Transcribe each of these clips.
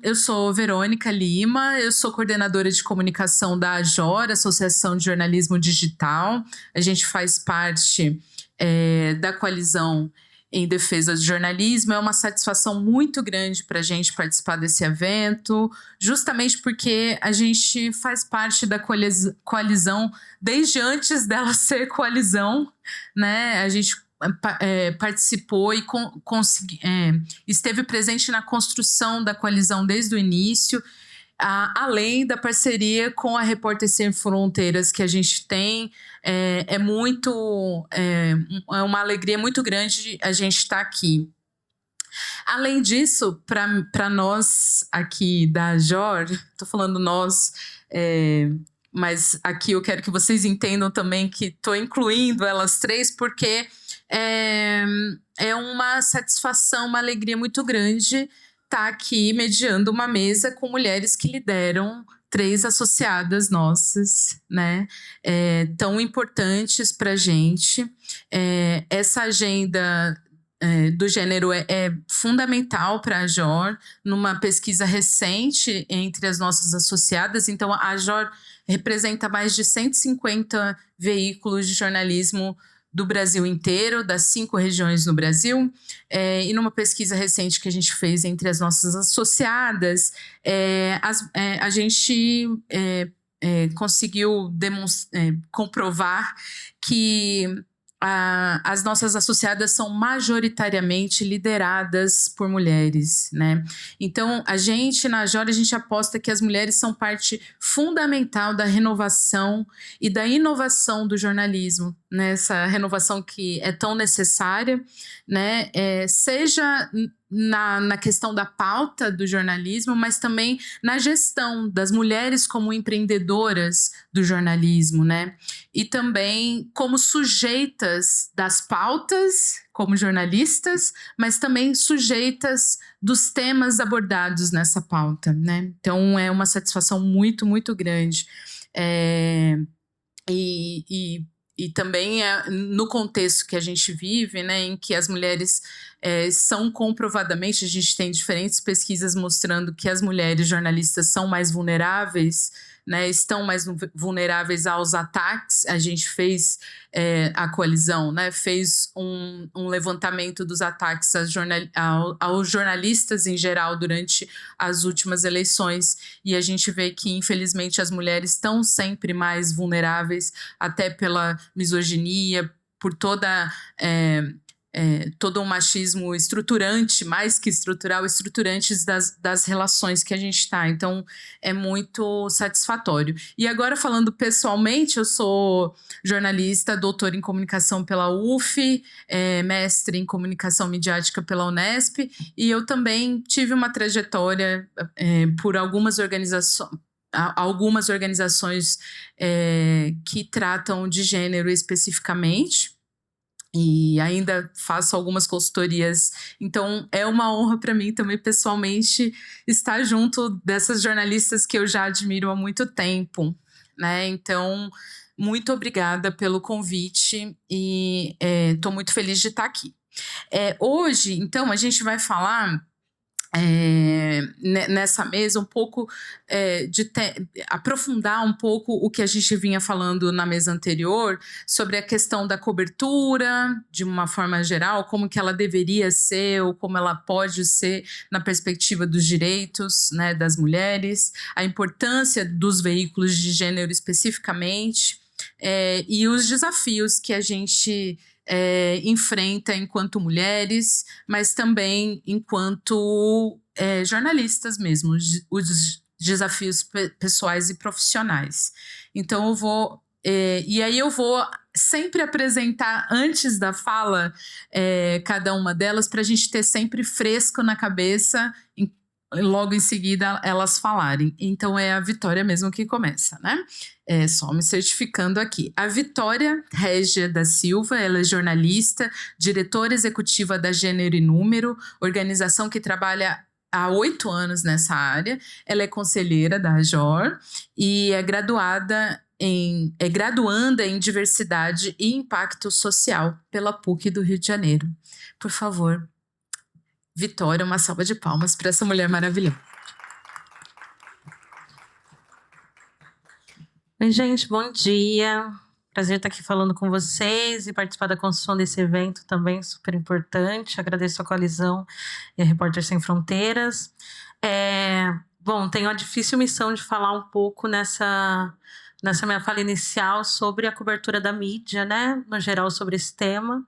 eu sou Verônica Lima, eu sou coordenadora de comunicação da AJOR, Associação de Jornalismo Digital. A gente faz parte da coalizão em defesa do jornalismo. É uma satisfação muito grande para a gente participar desse evento, justamente porque a gente faz parte da coalizão desde antes dela ser coalizão, né? A gente participou e esteve presente na construção da coalizão desde o início, além da parceria com a Repórter Sem Fronteiras que a gente tem. É uma alegria muito grande a gente estar aqui. Além disso, para nós aqui da AJOR, estou falando nós, mas aqui eu quero que vocês entendam também que estou incluindo elas três, porque é uma satisfação, uma alegria muito grande estar aqui mediando uma mesa com mulheres que lideram 3 associadas nossas, né? Tão importantes para a gente. Essa agenda do gênero é fundamental para a AJOR, numa pesquisa recente entre as nossas associadas. Então, a AJOR representa mais de 150 veículos de jornalismo do Brasil inteiro, das 5 regiões no Brasil, e numa pesquisa recente que a gente fez entre as nossas associadas, a gente conseguiu comprovar que as nossas associadas são majoritariamente lideradas por mulheres, né? Então, a gente, na AJOR, a gente aposta que as mulheres são parte fundamental da renovação e da inovação do jornalismo, né? Essa renovação que é tão necessária, né? Seja na questão da pauta do jornalismo, mas também na gestão das mulheres como empreendedoras do jornalismo, né? E também como sujeitas das pautas, como jornalistas, mas também sujeitas dos temas abordados nessa pauta, né? Então, é uma satisfação muito, muito grande. E também no contexto que a gente vive, né, em que as mulheres são comprovadamente, a gente tem diferentes pesquisas mostrando que as mulheres jornalistas são mais vulneráveis, né, estão mais vulneráveis aos ataques. A gente fez, a coalizão, né, fez um levantamento dos ataques aos jornalistas em geral durante as últimas eleições, e a gente vê que, infelizmente, as mulheres estão sempre mais vulneráveis, até pela misoginia, por todo um machismo estruturante, mais que estrutural, estruturantes das relações que a gente está. Então, é muito satisfatório. E agora, falando pessoalmente, eu sou jornalista, doutora em comunicação pela UF, mestre em comunicação midiática pela Unesp, e eu também tive uma trajetória por algumas organizações que tratam de gênero especificamente, e ainda faço algumas consultorias. Então, é uma honra para mim também, pessoalmente, estar junto dessas jornalistas que eu já admiro há muito tempo, né? Então, muito obrigada pelo convite e estou muito feliz de estar aqui. Hoje, então, a gente vai falar nessa mesa um pouco aprofundar um pouco o que a gente vinha falando na mesa anterior sobre a questão da cobertura de uma forma geral, como que ela deveria ser ou como ela pode ser na perspectiva dos direitos, né, das mulheres, a importância dos veículos de gênero especificamente, e os desafios que a gente enfrenta enquanto mulheres, mas também enquanto jornalistas mesmo, os desafios pessoais e profissionais. Então, e aí eu vou sempre apresentar antes da fala cada uma delas, para a gente ter sempre fresco na cabeça, logo em seguida elas falarem. Então, é a Vitória mesmo que começa, né? Só me certificando aqui. A Vitória Régia da Silva, ela é jornalista, diretora executiva da Gênero e Número, organização que trabalha há 8 anos nessa área. Ela é conselheira da AJOR e é graduanda em Diversidade e Impacto Social pela PUC do Rio de Janeiro. Por favor, Vitória, uma salva de palmas para essa mulher maravilhosa. Oi, gente, bom dia. Prazer estar aqui falando com vocês e participar da construção desse evento também super importante. Agradeço a Coalizão e a Repórter Sem Fronteiras. Bom, tenho a difícil missão de falar um pouco nessa minha fala inicial sobre a cobertura da mídia, né, no geral sobre esse tema,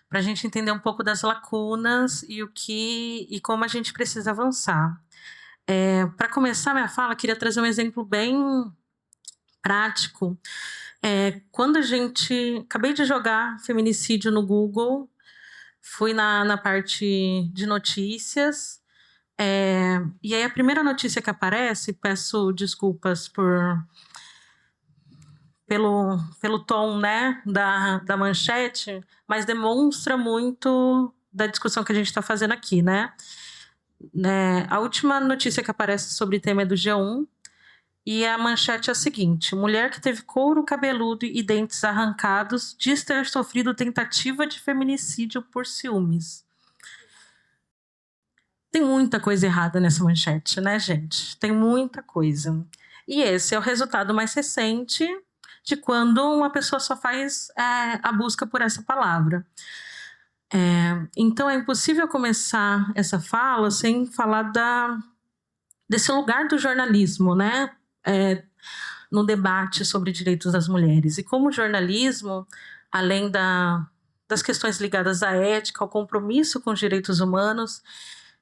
para a gente entender um pouco das lacunas e como a gente precisa avançar. Para começar minha fala, queria trazer um exemplo bem prático. Quando a gente. Acabei de jogar feminicídio no Google, fui na parte de notícias, e aí a primeira notícia que aparece, peço desculpas pelo tom, né, da manchete, mas demonstra muito da discussão que a gente está fazendo aqui, né? A última notícia que aparece sobre o tema é do G1, e a manchete é a seguinte: mulher que teve couro cabeludo e dentes arrancados diz ter sofrido tentativa de feminicídio por ciúmes. Tem muita coisa errada nessa manchete, né, gente? Tem muita coisa. E esse é o resultado mais recente de quando uma pessoa só faz a busca por essa palavra. Então é impossível começar essa fala sem falar desse lugar do jornalismo, né? No debate sobre direitos das mulheres. E como o jornalismo, além das questões ligadas à ética, ao compromisso com os direitos humanos,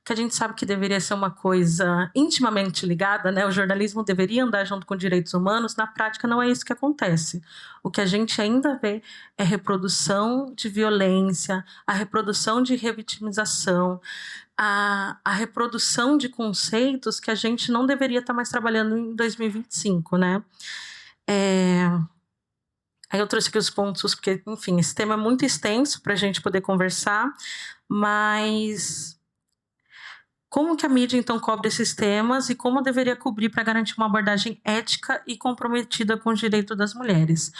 que a gente sabe que deveria ser uma coisa intimamente ligada, né? O jornalismo deveria andar junto com direitos humanos, na prática não é isso que acontece. O que a gente ainda vê é reprodução de violência, a reprodução de revitimização, a reprodução de conceitos que a gente não deveria estar mais trabalhando em 2025, né? Aí eu trouxe aqui os pontos, porque, enfim, esse tema é muito extenso para a gente poder conversar, mas como que a mídia, então, cobre esses temas e como deveria cobrir para garantir uma abordagem ética e comprometida com o direito das mulheres?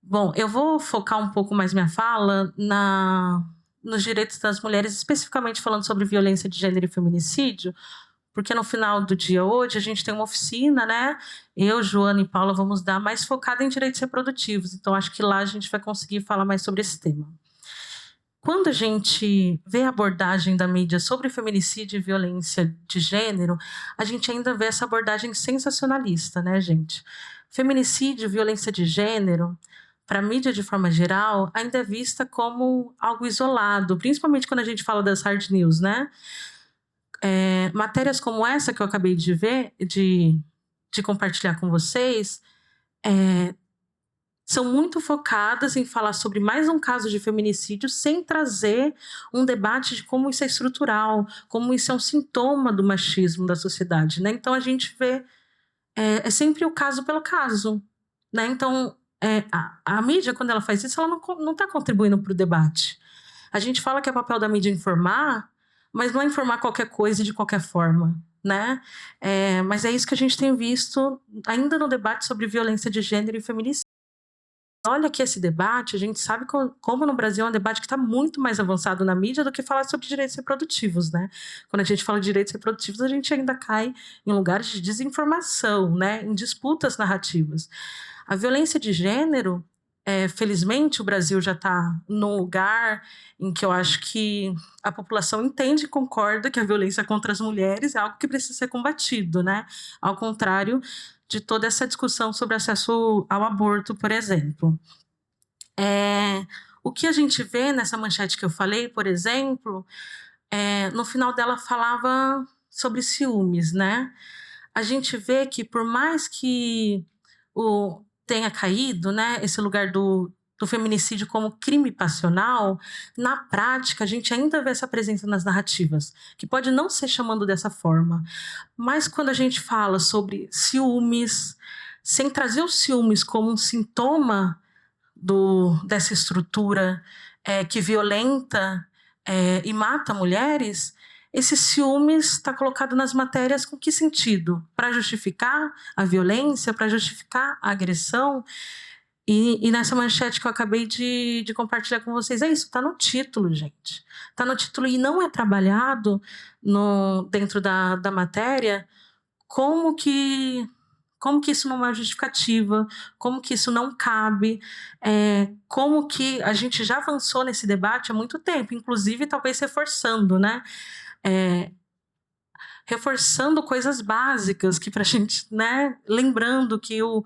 Bom, eu vou focar um pouco mais minha fala nos direitos das mulheres, especificamente falando sobre violência de gênero e feminicídio, porque no final do dia hoje a gente tem uma oficina, né? Eu, Joana e Paula vamos dar mais focada em direitos reprodutivos, então acho que lá a gente vai conseguir falar mais sobre esse tema. Quando a gente vê a abordagem da mídia sobre feminicídio e violência de gênero, a gente ainda vê essa abordagem sensacionalista, né, gente? Feminicídio, violência de gênero, para a mídia de forma geral, ainda é vista como algo isolado, principalmente quando a gente fala das hard news, né? Matérias como essa que eu acabei de ver, de compartilhar com vocês, são muito focadas em falar sobre mais um caso de feminicídio sem trazer um debate de como isso é estrutural, como isso é um sintoma do machismo da sociedade, né? Então a gente vê é sempre o caso pelo caso, né? Então a mídia, quando ela faz isso, ela não está contribuindo para o debate. A gente fala que é papel da mídia informar, mas não é informar qualquer coisa e de qualquer forma, né? Mas é isso que a gente tem visto ainda no debate sobre violência de gênero e feminicídio. Olha que esse debate, a gente sabe como no Brasil é um debate que está muito mais avançado na mídia do que falar sobre direitos reprodutivos, né? Quando a gente fala de direitos reprodutivos, a gente ainda cai em lugares de desinformação, né? Em disputas narrativas. A violência de gênero, felizmente, o Brasil já está num lugar em que eu acho que a população entende e concorda que a violência contra as mulheres é algo que precisa ser combatido, né? Ao contrário de toda essa discussão sobre acesso ao aborto, por exemplo. O que a gente vê nessa manchete que eu falei, por exemplo, no final dela falava sobre ciúmes, né? A gente vê que por mais que tenha caído, né, esse lugar do feminicídio como crime passional, na prática a gente ainda vê essa presença nas narrativas, que pode não ser chamando dessa forma, mas quando a gente fala sobre ciúmes, sem trazer os ciúmes como um sintoma dessa estrutura que violenta e mata mulheres, esse ciúmes está colocado nas matérias com que sentido? Para justificar a violência, para justificar a agressão? E nessa manchete que eu acabei de compartilhar com vocês, é isso, está no título, gente. Está no título e não é trabalhado dentro da matéria como que Como que isso não é justificativa? Como que isso não cabe? Como que a gente já avançou nesse debate há muito tempo, inclusive talvez reforçando, né? Reforçando coisas básicas que para a gente, né? Lembrando que o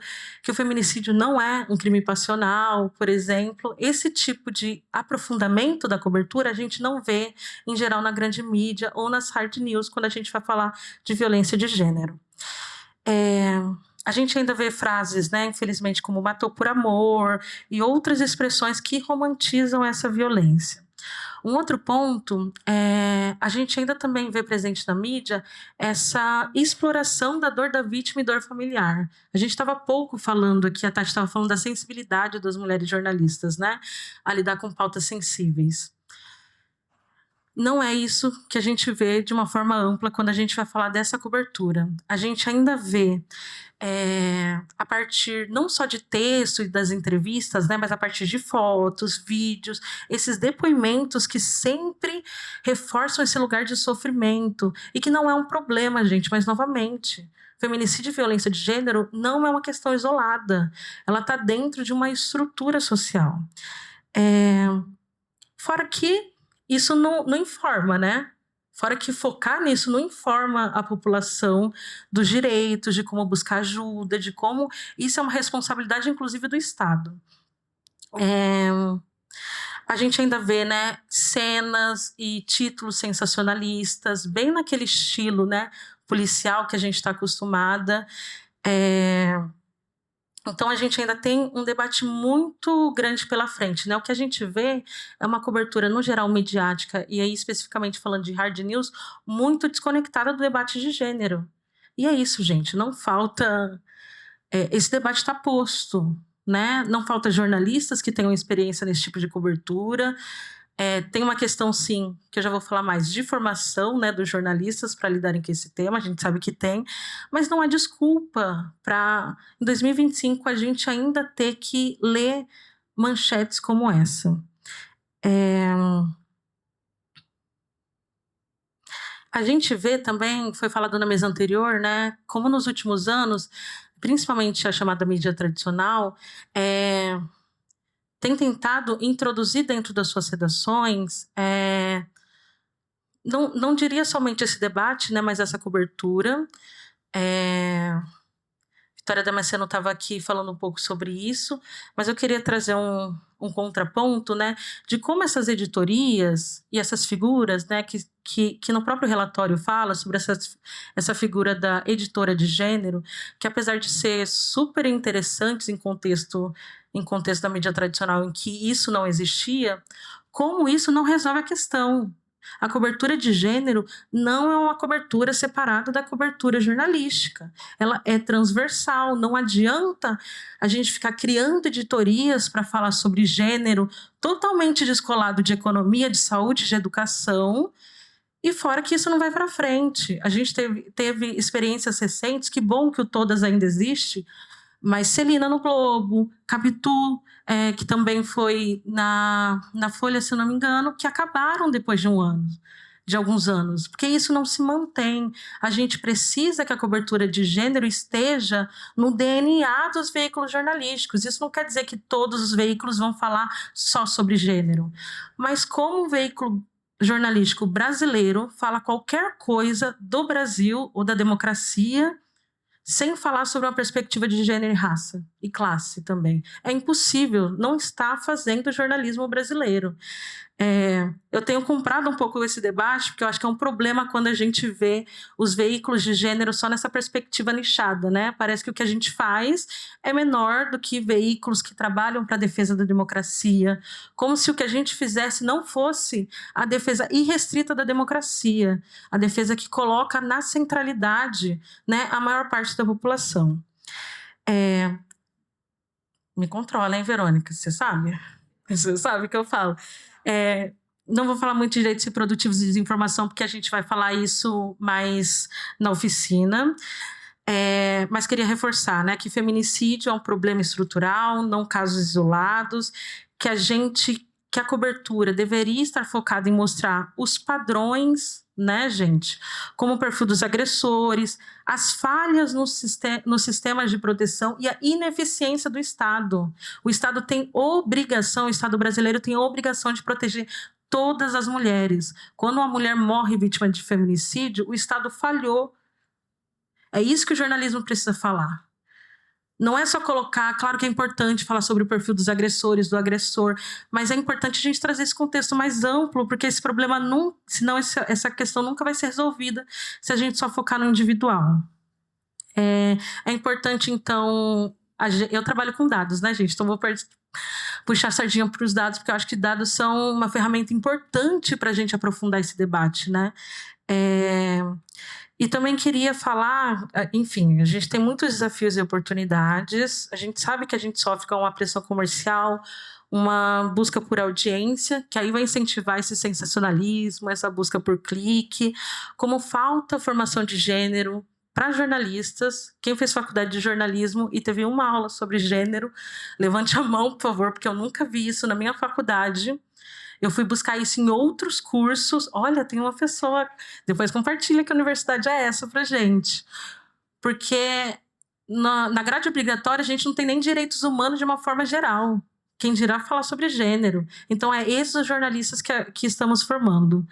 feminicídio não é um crime passional, por exemplo. Esse tipo de aprofundamento da cobertura a gente não vê, em geral, na grande mídia ou nas hard news, quando a gente vai falar de violência de gênero. A gente ainda vê frases, né, infelizmente, como matou por amor e outras expressões que romantizam essa violência. Um outro ponto, a gente ainda também vê presente na mídia essa exploração da dor da vítima e dor familiar. A gente estava há pouco falando aqui, a Tati estava falando da sensibilidade das mulheres jornalistas, né, a lidar com pautas sensíveis. Não é isso que a gente vê de uma forma ampla quando a gente vai falar dessa cobertura. A gente ainda vê, a partir não só de texto e das entrevistas, né, mas a partir de fotos, vídeos, esses depoimentos que sempre reforçam esse lugar de sofrimento e que não é um problema, gente, mas novamente, feminicídio e violência de gênero não é uma questão isolada, ela está dentro de uma estrutura social. Fora que isso não informa, né? Fora que focar nisso não informa a população dos direitos, de como buscar ajuda, de como isso é uma responsabilidade, inclusive, do Estado. A gente ainda vê, né, cenas e títulos sensacionalistas, bem naquele estilo, né, policial que a gente está acostumada. Então, a gente ainda tem um debate muito grande pela frente, né? O que a gente vê é uma cobertura, no geral, midiática, e aí especificamente falando de hard news, muito desconectada do debate de gênero. E é isso, gente, não falta... esse debate está posto, né? Não falta jornalistas que tenham experiência nesse tipo de cobertura. Tem uma questão, sim, que eu já vou falar mais, de formação, né, dos jornalistas para lidarem com esse tema, a gente sabe que tem, mas não há desculpa para, em 2025, a gente ainda ter que ler manchetes como essa. A gente vê também, foi falado na mesa anterior, né, como nos últimos anos, principalmente a chamada mídia tradicional, tem tentado introduzir dentro das suas redações, não diria somente esse debate, né, mas essa cobertura. Vitória Damasceno estava aqui falando um pouco sobre isso, mas eu queria trazer um contraponto, né, de como essas editorias e essas figuras, né, que no próprio relatório fala sobre essa figura da editora de gênero, que apesar de ser super interessantes em contexto da mídia tradicional em que isso não existia, como isso não resolve a questão. A cobertura de gênero não é uma cobertura separada da cobertura jornalística. Ela é transversal. Não adianta a gente ficar criando editorias para falar sobre gênero totalmente descolado de economia, de saúde, de educação, e fora que isso não vai para frente. A gente teve experiências recentes, que bom que o Todas ainda existe, mas Celina no Globo, Capitu, que também foi na Folha, se não me engano, que acabaram depois de alguns anos, porque isso não se mantém. A gente precisa que a cobertura de gênero esteja no DNA dos veículos jornalísticos. Isso não quer dizer que todos os veículos vão falar só sobre gênero, mas como um veículo jornalístico brasileiro fala qualquer coisa do Brasil ou da democracia, sem falar sobre uma perspectiva de gênero e raça, e classe também. É impossível, não está fazendo jornalismo brasileiro. Eu tenho comprado um pouco esse debate, porque eu acho que é um problema quando a gente vê os veículos de gênero só nessa perspectiva nichada, né? Parece que o que a gente faz é menor do que veículos que trabalham para a defesa da democracia, como se o que a gente fizesse não fosse a defesa irrestrita da democracia, a defesa que coloca na centralidade, né, a maior parte da população. Me controla, hein, Verônica? Você sabe? Você sabe o que eu falo. Não vou falar muito de direitos reprodutivos e desinformação, porque a gente vai falar isso mais na oficina. Mas queria reforçar, né, que feminicídio é um problema estrutural, não casos isolados, que a cobertura deveria estar focada em mostrar os padrões, né, gente? Como o perfil dos agressores, as falhas nos sistemas de proteção e a ineficiência do Estado. O Estado tem obrigação, o Estado brasileiro tem obrigação de proteger todas as mulheres. Quando uma mulher morre vítima de feminicídio, o Estado falhou. É isso que o jornalismo precisa falar. Não é só colocar, claro que é importante falar sobre o perfil dos agressores, do agressor, mas é importante a gente trazer esse contexto mais amplo, porque esse problema, senão essa questão nunca vai ser resolvida se a gente só focar no individual. É importante, então, eu trabalho com dados, né, gente? Então vou puxar a sardinha para os dados, porque eu acho que dados são uma ferramenta importante para a gente aprofundar esse debate, né? E também queria falar, enfim, a gente tem muitos desafios e oportunidades, a gente sabe que a gente sofre com uma pressão comercial, uma busca por audiência, que aí vai incentivar esse sensacionalismo, essa busca por clique, como falta formação de gênero para jornalistas. Quem fez faculdade de jornalismo e teve uma aula sobre gênero, levante a mão, por favor, porque eu nunca vi isso na minha faculdade. Eu fui buscar isso em outros cursos. Olha, tem uma pessoa... Depois compartilha que universidade é essa pra gente. Porque na grade obrigatória a gente não tem nem direitos humanos de uma forma geral. Quem dirá falar sobre gênero. Então, é esses os jornalistas que estamos formando.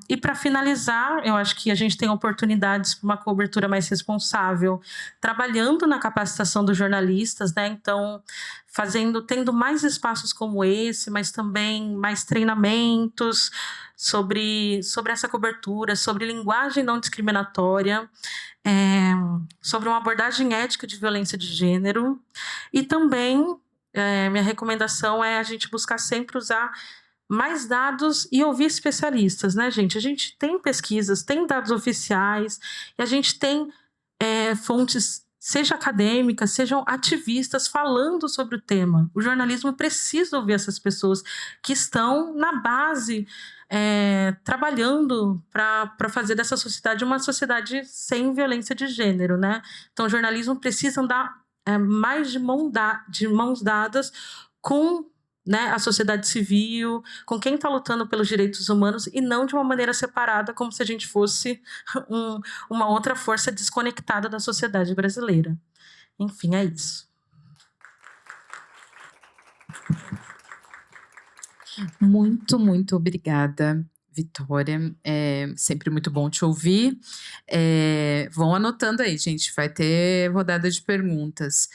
E para finalizar, eu acho que a gente tem oportunidades para uma cobertura mais responsável, trabalhando na capacitação dos jornalistas, né? Então, tendo mais espaços como esse, mas também mais treinamentos sobre essa cobertura, sobre linguagem não discriminatória, sobre uma abordagem ética de violência de gênero. E também, minha recomendação é a gente buscar sempre usar mais dados e ouvir especialistas, né, gente? A gente tem pesquisas, tem dados oficiais, e a gente tem fontes, seja acadêmicas, sejam ativistas, falando sobre o tema. O jornalismo precisa ouvir essas pessoas que estão na base, trabalhando para fazer dessa sociedade uma sociedade sem violência de gênero, né? Então, o jornalismo precisa andar mais de mãos dadas com, né, a sociedade civil, com quem está lutando pelos direitos humanos, e não de uma maneira separada, como se a gente fosse uma outra força desconectada da sociedade brasileira. Enfim, é isso. Muito, muito obrigada, Vitória. É sempre muito bom te ouvir. Vão anotando aí, gente. Vai ter rodada de perguntas.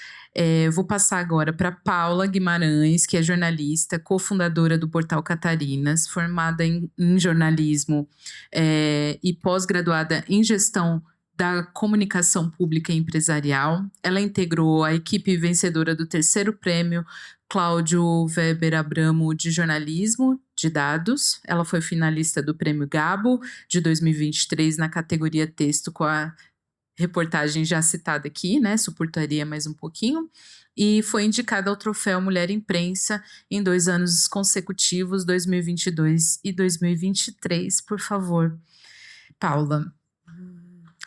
Vou passar agora para Paula Guimarães, que é jornalista, cofundadora do Portal Catarinas, formada em jornalismo e pós-graduada em gestão da comunicação pública e empresarial. Ela integrou a equipe vencedora do 3º prêmio Cláudio Weber Abramo de jornalismo de dados. Ela foi finalista do Prêmio Gabo de 2023 na categoria texto, com a reportagem já citada aqui, né? Suportaria mais um pouquinho. E foi indicada ao troféu Mulher Imprensa em 2 anos consecutivos, 2022 e 2023. Por favor, Paula.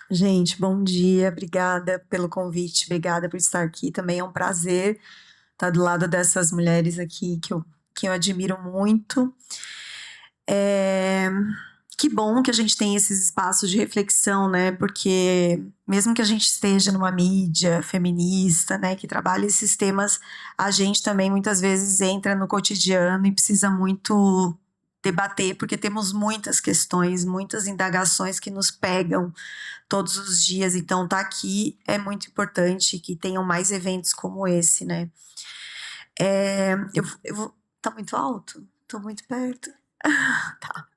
Gente, bom dia, obrigada pelo convite, obrigada por estar aqui, também é um prazer estar do lado dessas mulheres aqui que eu admiro muito. Que bom que a gente tem esses espaços de reflexão, né, porque mesmo que a gente esteja numa mídia feminista, né, que trabalha esses temas, a gente também muitas vezes entra no cotidiano e precisa muito debater, porque temos muitas questões, muitas indagações que nos pegam todos os dias. Então, tá aqui é muito importante que tenham mais eventos como esse, né? Tá muito alto? Tô muito perto? Tá.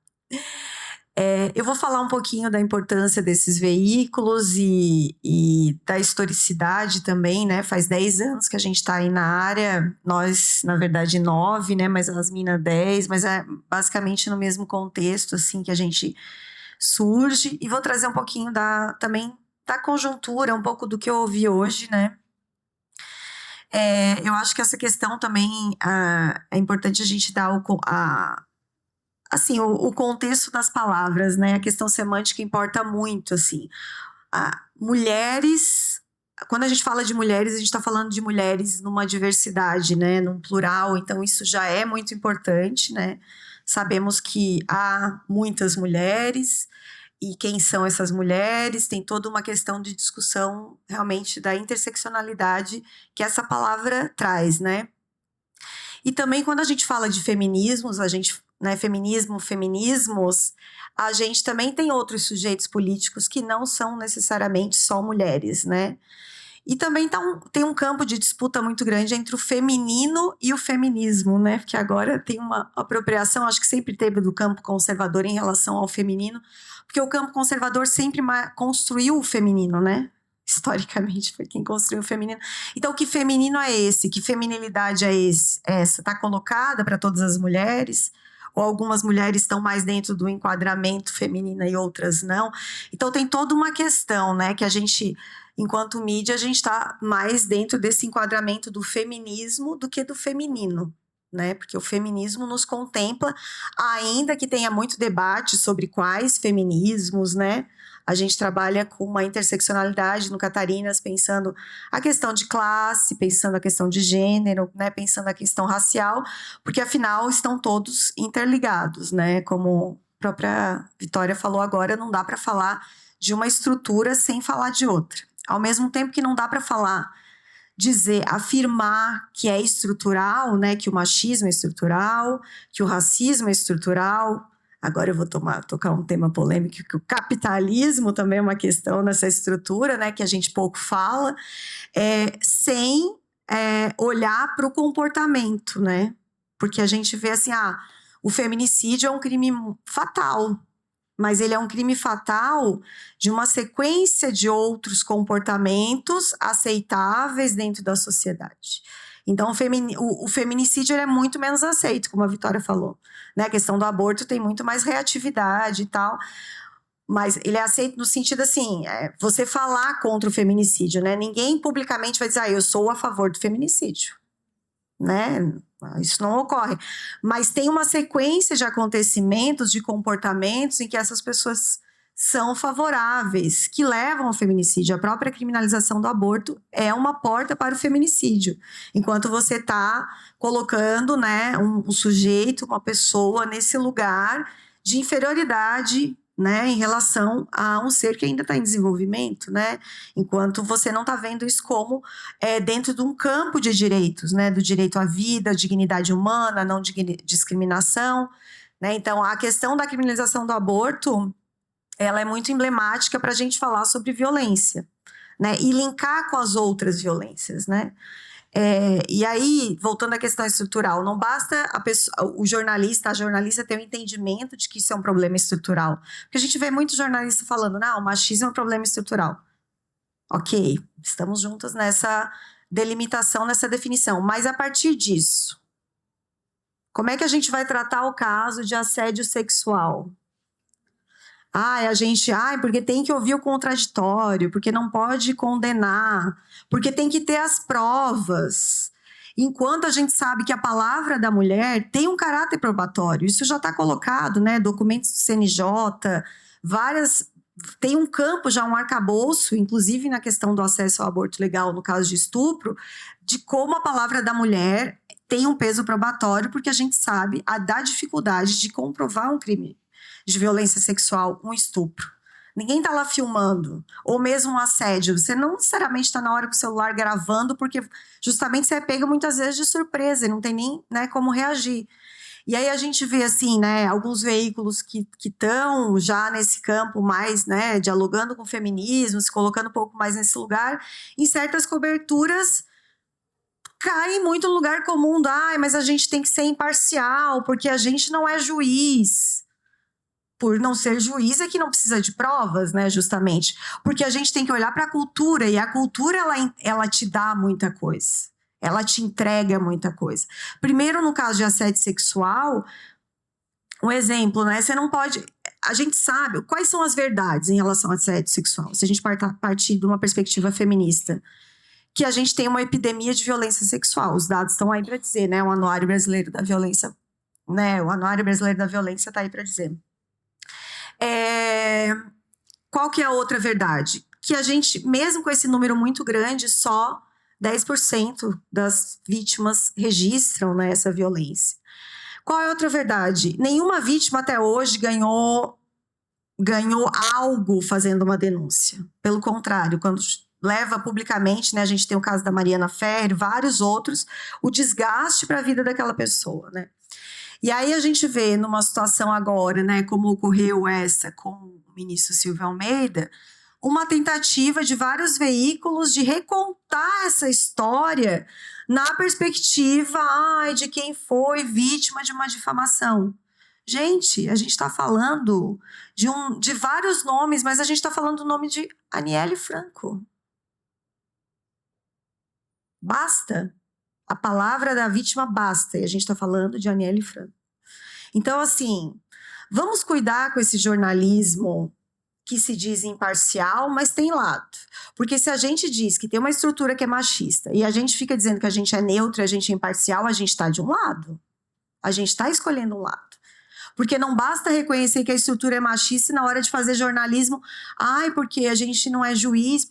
Eu vou falar um pouquinho da importância desses veículos e da historicidade também, né? Faz 10 anos que a gente está aí na área, nós, na verdade, 9, né? Mas as minas 10, mas é basicamente no mesmo contexto, assim, que a gente surge. E vou trazer um pouquinho também da conjuntura, um pouco do que eu ouvi hoje, né? Eu acho que essa questão também é importante a gente dar assim, o contexto das palavras, né? A questão semântica importa muito, assim. Mulheres, quando a gente fala de mulheres, a gente está falando de mulheres numa diversidade, né? Num plural, então isso já é muito importante, né? sabemos que há muitas mulheres, e quem são essas mulheres, tem toda uma questão de discussão realmente da interseccionalidade que essa palavra traz, né? E também quando a gente fala de feminismos, feminismos, a gente também tem outros sujeitos políticos que não são necessariamente só mulheres, né? E também tem um campo de disputa muito grande entre o feminino e o feminismo, né? Porque agora tem uma apropriação, acho que sempre teve, do campo conservador em relação ao feminino, porque o campo conservador sempre construiu o feminino, né? Historicamente foi quem construiu o feminino. Então, que feminino é esse? Que feminilidade é essa? Está colocada para todas as mulheres? Ou algumas mulheres estão mais dentro do enquadramento feminino e outras não? Então, tem toda uma questão, né? Que a gente, enquanto mídia, a gente está mais dentro desse enquadramento do feminismo do que do feminino, né? Porque o feminismo nos contempla, ainda que tenha muito debate sobre quais feminismos, né? A gente trabalha com uma interseccionalidade no Catarinas, pensando a questão de classe, pensando a questão de gênero, né? Pensando a questão racial, porque afinal estão todos interligados, né? Como a própria Vitória falou agora, não dá para falar de uma estrutura sem falar de outra. Ao mesmo tempo que não dá para afirmar que é estrutural, né? Que o machismo é estrutural, que o racismo é estrutural. Agora eu vou tocar um tema polêmico, que o capitalismo também é uma questão nessa estrutura, né, que a gente pouco fala, sem olhar para o comportamento, né? Porque a gente vê assim, o feminicídio é um crime fatal, mas ele é um crime fatal de uma sequência de outros comportamentos aceitáveis dentro da sociedade. Então, o feminicídio é muito menos aceito, como a Vitória falou, né? A questão do aborto tem muito mais reatividade e tal, mas ele é aceito no sentido assim, você falar contra o feminicídio, né? Ninguém publicamente vai dizer, eu sou a favor do feminicídio, né? Isso não ocorre. Mas tem uma sequência de acontecimentos, de comportamentos em que essas pessoas são favoráveis, que levam ao feminicídio. A própria criminalização do aborto é uma porta para o feminicídio. Enquanto você está colocando, né, um sujeito, uma pessoa nesse lugar de inferioridade, né, em relação a um ser que ainda está em desenvolvimento, né? Enquanto você não está vendo isso como dentro de um campo de direitos, né? Do direito à vida, dignidade humana, não discriminação, né? Então, a questão da criminalização do aborto, ela é muito emblemática para a gente falar sobre violência, né? E linkar com as outras violências, né? E aí, voltando à questão estrutural, não basta a jornalista ter um entendimento de que isso é um problema estrutural. Porque a gente vê muito jornalista falando, não, o machismo é um problema estrutural. Ok, estamos juntas nessa delimitação, nessa definição. Mas a partir disso, como é que a gente vai tratar o caso de assédio sexual? Porque tem que ouvir o contraditório, porque não pode condenar, porque tem que ter as provas. Enquanto a gente sabe que a palavra da mulher tem um caráter probatório, isso já está colocado, né? Documentos do CNJ, tem um campo, já um arcabouço, inclusive na questão do acesso ao aborto legal, no caso de estupro, de como a palavra da mulher tem um peso probatório, porque a gente sabe da dificuldade de comprovar um crime de violência sexual, um estupro. Ninguém está lá filmando. Ou mesmo um assédio. Você não necessariamente está na hora com o celular gravando, porque justamente você é pega muitas vezes de surpresa e não tem nem, né, como reagir. E aí a gente vê assim, né, alguns veículos que estão já nesse campo mais, né, dialogando com o feminismo, se colocando um pouco mais nesse lugar, em certas coberturas cai muito no lugar comum mas a gente tem que ser imparcial, porque a gente não é juiz. Por não ser juiz é que não precisa de provas, né, justamente. Porque a gente tem que olhar para a cultura, e a cultura, ela te dá muita coisa. Ela te entrega muita coisa. Primeiro, no caso de assédio sexual, um exemplo, né, você não pode... A gente sabe quais são as verdades em relação ao assédio sexual, se a gente partir de uma perspectiva feminista, que a gente tem uma epidemia de violência sexual. Os dados estão aí para dizer, né, o Anuário Brasileiro da Violência, né, o Anuário Brasileiro da Violência está aí para dizer. Qual que é a outra verdade? Que a gente, mesmo com esse número muito grande, só 10% das vítimas registram, né, essa violência. Qual é a outra verdade? Nenhuma vítima até hoje ganhou algo fazendo uma denúncia. Pelo contrário, quando leva publicamente, né, a gente tem o caso da Mariana Ferrer, vários outros, o desgaste para a vida daquela pessoa, né? E aí a gente vê numa situação agora, né, como ocorreu essa com o ministro Silvio Almeida, uma tentativa de vários veículos de recontar essa história na perspectiva de quem foi vítima de uma difamação. Gente, a gente está falando de vários nomes, mas a gente está falando do nome de Aniele Franco. Basta. A palavra da vítima basta. E a gente está falando de Aniele Franco. Então, assim, vamos cuidar com esse jornalismo que se diz imparcial, mas tem lado. Porque se a gente diz que tem uma estrutura que é machista e a gente fica dizendo que a gente é neutro e a gente é imparcial, a gente está de um lado. A gente está escolhendo um lado. Porque não basta reconhecer que a estrutura é machista e na hora de fazer jornalismo, porque a gente não é juiz,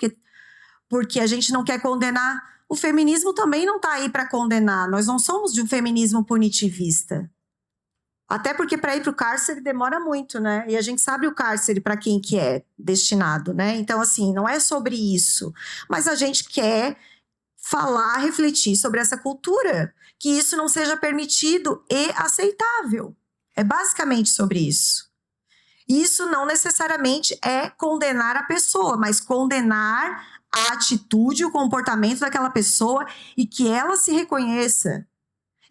porque a gente não quer condenar. O feminismo também não está aí para condenar. Nós não somos de um feminismo punitivista. Até porque para ir para o cárcere demora muito, né? E a gente sabe o cárcere para quem que é destinado, né? Então, assim, não é sobre isso. Mas a gente quer falar, refletir sobre essa cultura. Que isso não seja permitido e aceitável. É basicamente sobre isso. Isso não necessariamente é condenar a pessoa, mas condenar a atitude, o comportamento daquela pessoa e que ela se reconheça.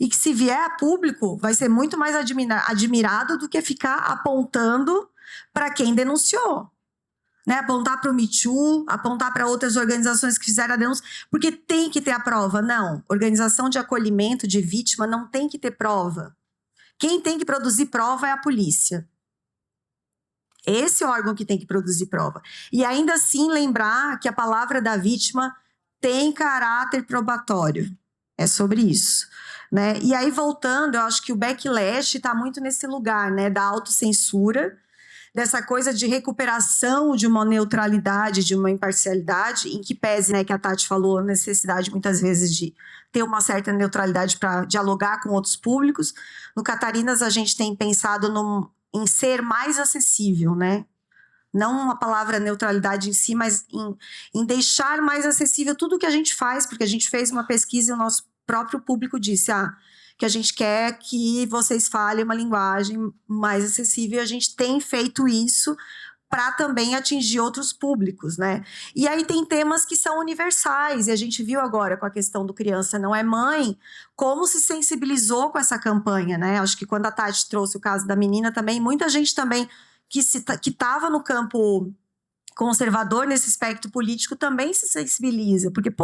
E que se vier a público, vai ser muito mais admirado do que ficar apontando para quem denunciou. Né? Apontar para o Me Too, apontar para outras organizações que fizeram a denúncia, porque tem que ter a prova. Não, organização de acolhimento de vítima não tem que ter prova. Quem tem que produzir prova é a polícia. Esse órgão que tem que produzir prova. E ainda assim lembrar que a palavra da vítima tem caráter probatório. É sobre isso. Né? E aí, voltando, eu acho que o backlash está muito nesse lugar, né, da autocensura, dessa coisa de recuperação de uma neutralidade, de uma imparcialidade, em que pese, né, que a Tati falou, a necessidade muitas vezes de ter uma certa neutralidade para dialogar com outros públicos. No Catarinas, a gente tem pensado em ser mais acessível, né? Não a palavra neutralidade em si, mas em deixar mais acessível tudo que a gente faz, porque a gente fez uma pesquisa e o nosso próprio público disse que a gente quer que vocês falem uma linguagem mais acessível e a gente tem feito isso para também atingir outros públicos, né? E aí tem temas que são universais e a gente viu agora com a questão do Criança Não é Mãe, como se sensibilizou com essa campanha, né? Acho que quando a Tati trouxe o caso da menina também, muita gente também que estava no campo conservador nesse espectro político também se sensibiliza, porque,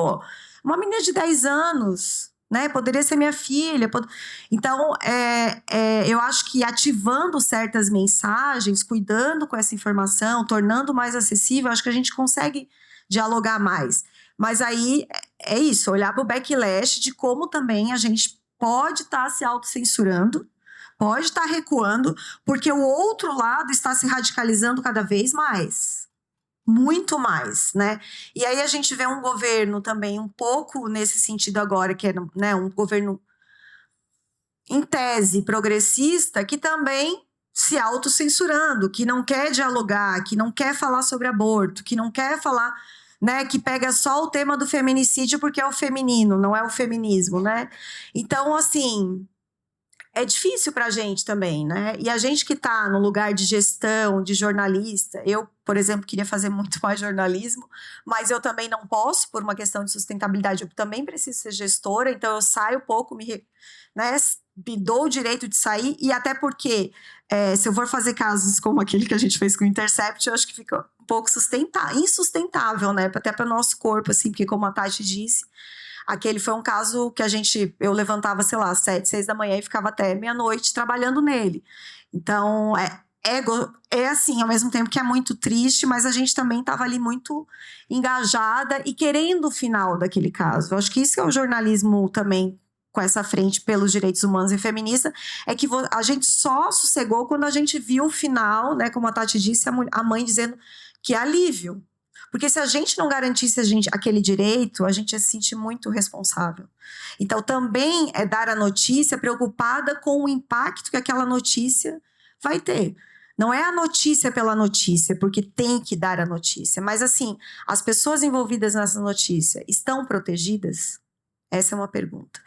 uma menina de 10 anos, né, poderia ser minha filha. Então, eu acho que ativando certas mensagens, cuidando com essa informação, tornando mais acessível, acho que a gente consegue dialogar mais. Mas aí, é isso, olhar para o backlash de como também a gente pode estar se autocensurando, pode estar recuando, porque o outro lado está se radicalizando cada vez mais. Muito mais, né? E aí a gente vê um governo também um pouco nesse sentido agora, que é, né, um governo em tese progressista, que também se autocensurando, que não quer dialogar, que não quer falar sobre aborto, que não quer falar, né, que pega só o tema do feminicídio porque é o feminino, não é o feminismo, né? Então, assim, é difícil para a gente também, né? E a gente que está no lugar de gestão, de jornalista, eu, por exemplo, queria fazer muito mais jornalismo, mas eu também não posso, por uma questão de sustentabilidade, eu também preciso ser gestora, então eu saio pouco, né, me dou o direito de sair, e até porque, se eu for fazer casos como aquele que a gente fez com o Intercept, eu acho que fica um pouco insustentável, né? Até para o nosso corpo, assim, porque como a Tati disse, aquele foi um caso que eu levantava, sei lá, 7, 6 da manhã e ficava até meia-noite trabalhando nele. Então, é assim, ao mesmo tempo que é muito triste, mas a gente também estava ali muito engajada e querendo o final daquele caso. Eu acho que isso é o jornalismo também com essa frente pelos direitos humanos e feminista, é que a gente só sossegou quando a gente viu o final, né, como a Tati disse, a mãe dizendo que é alívio. Porque se a gente não garantisse aquele direito, a gente ia se sentir muito responsável. Então, também é dar a notícia preocupada com o impacto que aquela notícia vai ter. Não é a notícia pela notícia, porque tem que dar a notícia. Mas, assim, as pessoas envolvidas nessa notícia estão protegidas? Essa é uma pergunta.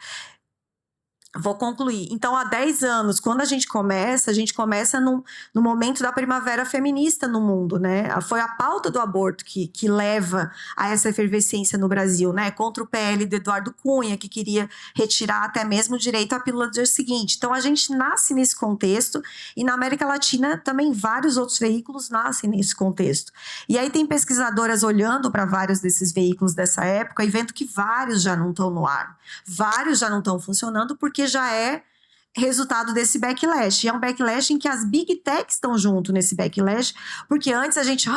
Vou concluir. Então, há 10 anos, quando a gente começa no momento da primavera feminista no mundo, né? Foi a pauta do aborto que leva a essa efervescência no Brasil, né? Contra o PL do Eduardo Cunha, que queria retirar até mesmo o direito à pílula do dia seguinte. Então, a gente nasce nesse contexto e na América Latina também vários outros veículos nascem nesse contexto. E aí tem pesquisadoras olhando para vários desses veículos dessa época e vendo que vários já não estão no ar, vários já não estão funcionando porque já é resultado desse backlash. E é um backlash em que as big techs estão junto nesse backlash, porque antes a gente,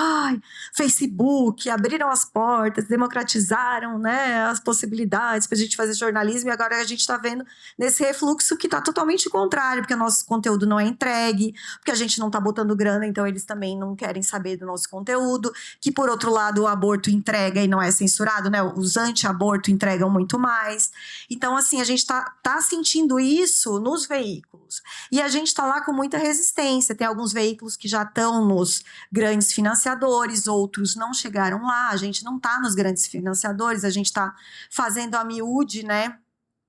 Facebook, abriram as portas, democratizaram, né, as possibilidades para a gente fazer jornalismo, e agora a gente está vendo nesse refluxo que está totalmente contrário, porque o nosso conteúdo não é entregue, porque a gente não está botando grana, então eles também não querem saber do nosso conteúdo, que por outro lado o aborto entrega e não é censurado, né, os anti-aborto entregam muito mais. Então, assim, a gente tá sentindo isso nos veículos. E a gente está lá com muita resistência. Tem alguns veículos que já estão nos grandes financiadores, outros não chegaram lá. A gente não está nos grandes financiadores, a gente está fazendo a miúde, né?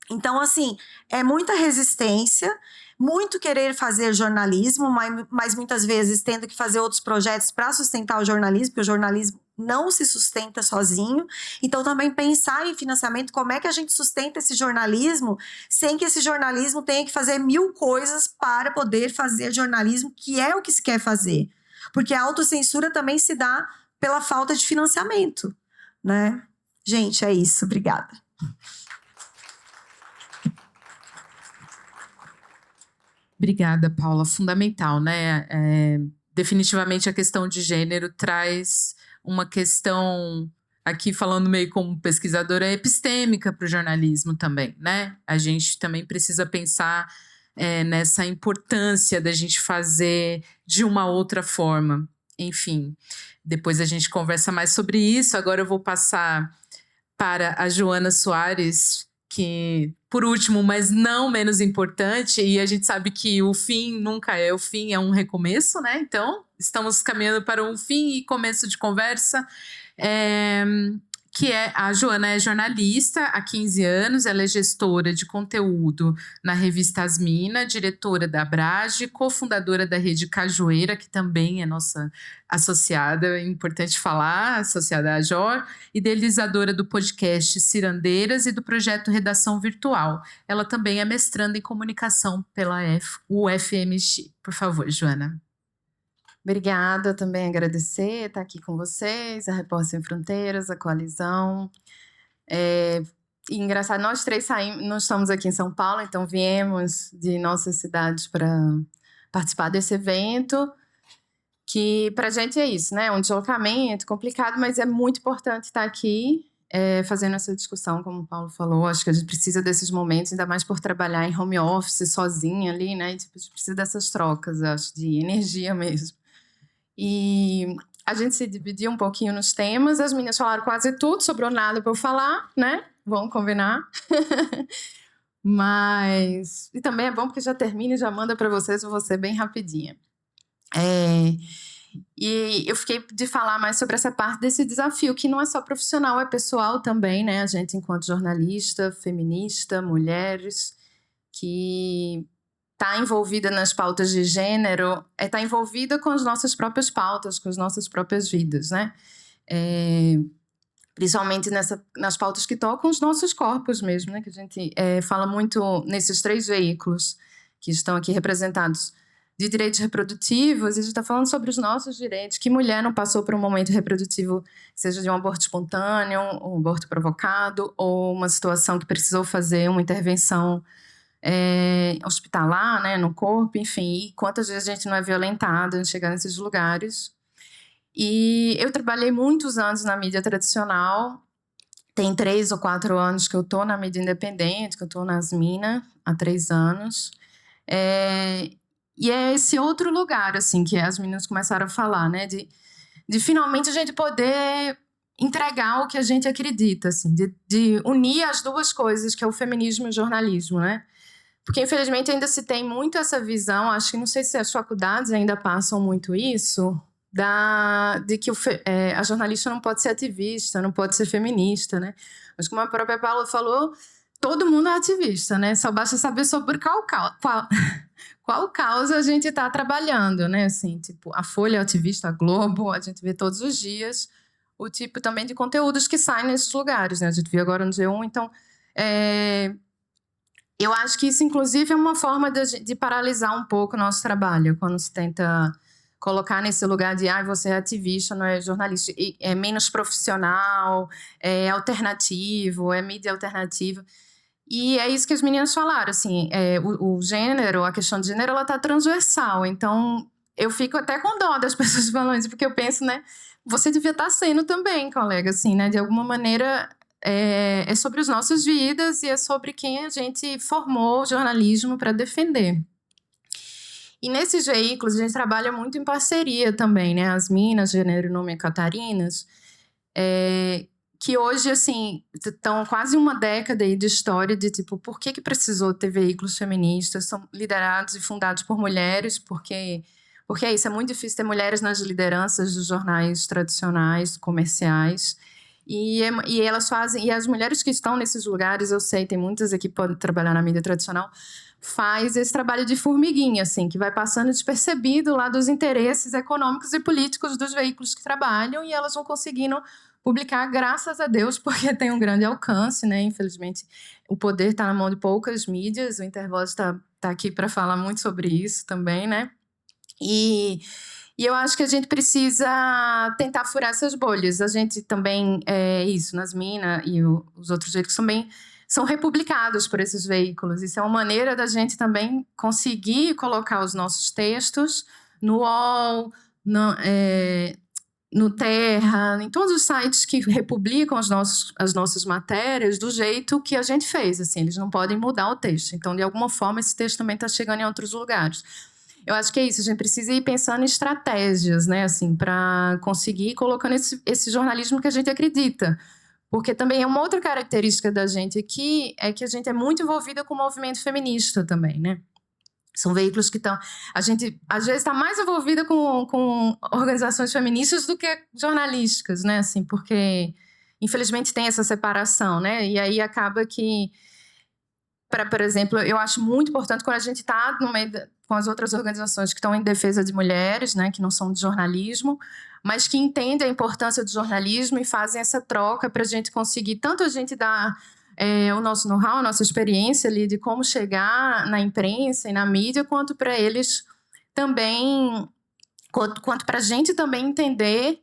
Então, assim, é muita resistência, muito querer fazer jornalismo, mas muitas vezes tendo que fazer outros projetos para sustentar o jornalismo, porque o jornalismo não se sustenta sozinho. Então, também pensar em financiamento, como é que a gente sustenta esse jornalismo sem que esse jornalismo tenha que fazer 1000 coisas para poder fazer jornalismo, que é o que se quer fazer. Porque a autocensura também se dá pela falta de financiamento, né? Gente, é isso. Obrigada. Obrigada, Paula. Fundamental, né? Definitivamente a questão de gênero traz uma questão, aqui falando meio como pesquisadora, epistêmica para o jornalismo também, né? A gente também precisa pensar nessa importância da gente fazer de uma outra forma. Enfim, depois a gente conversa mais sobre isso. Agora eu vou passar para a Joana Soares, que, por último, mas não menos importante, e a gente sabe que o fim nunca é o fim, é um recomeço, né? Então, estamos caminhando para um fim e começo de conversa, a Joana é jornalista há 15 anos, ela é gestora de conteúdo na revista Asmina, diretora da Abrage, cofundadora da Rede Cajueira, que também é nossa associada, é importante falar, associada à JOR, idealizadora do podcast Cirandeiras e do projeto Redação Virtual. Ela também é mestranda em comunicação pela UFMX. Por favor, Joana. Obrigada, também agradecer estar aqui com vocês, a Repórter Sem Fronteiras, a Coalizão. Engraçado, nós três nós estamos aqui em São Paulo, então viemos de nossas cidades para participar desse evento, que para a gente é isso, né? Um deslocamento complicado, mas é muito importante estar aqui fazendo essa discussão, como o Paulo falou. Acho que a gente precisa desses momentos, ainda mais por trabalhar em home office, sozinha ali, né? A gente precisa dessas trocas, acho, de energia mesmo. E a gente se dividiu um pouquinho nos temas, as meninas falaram quase tudo, sobrou nada para eu falar, né? Vamos combinar. Mas... E também é bom porque já termina e já manda para vocês, eu vou ser bem rapidinha. E eu fiquei de falar mais sobre essa parte desse desafio, que não é só profissional, é pessoal também, né? A gente, enquanto jornalista, feminista, mulheres, que está envolvida nas pautas de gênero, está envolvida com as nossas próprias pautas, com as nossas próprias vidas, né? Principalmente nas pautas que tocam os nossos corpos mesmo, né? Que a gente fala muito nesses 3 veículos que estão aqui representados, de direitos reprodutivos, e a gente está falando sobre os nossos direitos. Que mulher não passou por um momento reprodutivo, seja de um aborto espontâneo, um aborto provocado, ou uma situação que precisou fazer uma intervenção hospitalar, né, no corpo, enfim. E quantas vezes a gente não é violentada em chegar nesses lugares. E eu trabalhei muitos anos na mídia tradicional. Tem 3 ou 4 anos que eu estou na mídia independente, que eu estou na Asmina, há 3 anos. E é esse outro lugar, assim, que as meninas começaram a falar, né? De finalmente a gente poder entregar o que a gente acredita, assim, de unir as duas coisas, que é o feminismo e o jornalismo, né? Porque, infelizmente, ainda se tem muito essa visão, acho que não sei se as faculdades ainda passam muito isso, de que a jornalista não pode ser ativista, não pode ser feminista, né? Mas como a própria Paula falou, todo mundo é ativista, né? Só basta saber sobre qual causa a gente está trabalhando, né? Assim, tipo, a Folha é ativista, a Globo, a gente vê todos os dias o tipo também de conteúdos que saem nesses lugares, né? A gente viu agora no G1, então... eu acho que isso, inclusive, é uma forma de paralisar um pouco o nosso trabalho, quando se tenta colocar nesse lugar de você é ativista, não é jornalista, e é menos profissional, é alternativo, é mídia alternativa. E é isso que as meninas falaram, assim, o gênero, a questão de gênero, ela está transversal. Então, eu fico até com dó das pessoas falando isso, porque eu penso, né, você devia estar sendo também, colega, assim, né, de alguma maneira... É sobre as nossas vidas e é sobre quem a gente formou o jornalismo para defender. E nesses veículos a gente trabalha muito em parceria também, né? As Minas, Gênero, Nome e Catarinas, que hoje, assim, estão quase uma década aí de história de, tipo, por que precisou ter veículos feministas? São liderados e fundados por mulheres, porque é isso, é muito difícil ter mulheres nas lideranças dos jornais tradicionais, comerciais. E elas fazem, e as mulheres que estão nesses lugares, eu sei, tem muitas aqui que podem trabalhar na mídia tradicional, faz esse trabalho de formiguinha, assim, que vai passando despercebido lá dos interesses econômicos e políticos dos veículos que trabalham, e elas vão conseguindo publicar, graças a Deus, porque tem um grande alcance, né? Infelizmente, o poder está na mão de poucas mídias, o Intervoz está aqui para falar muito sobre isso também, né? E eu acho que a gente precisa tentar furar essas bolhas. A gente também, isso, nas Minas e os outros veículos também são republicados por esses veículos. Isso é uma maneira da gente também conseguir colocar os nossos textos no UOL, no Terra, em todos os sites que republicam as nossas matérias do jeito que a gente fez. Assim, eles não podem mudar o texto. Então, de alguma forma, esse texto também está chegando em outros lugares. Eu acho que é isso, a gente precisa ir pensando em estratégias, né, assim, para conseguir ir colocando esse jornalismo que a gente acredita. Porque também é uma outra característica da gente aqui, é que a gente é muito envolvida com o movimento feminista também, né? São veículos que estão... A gente, às vezes, está mais envolvida com organizações feministas do que jornalísticas, né, assim, porque, infelizmente, tem essa separação, né? E aí acaba que... Por exemplo, eu acho muito importante quando a gente está no meio com as outras organizações que estão em defesa de mulheres, né, que não são de jornalismo, mas que entendem a importância do jornalismo e fazem essa troca para a gente conseguir, tanto a gente dar o nosso know-how, a nossa experiência ali de como chegar na imprensa e na mídia, quanto para eles também, quanto para a gente também entender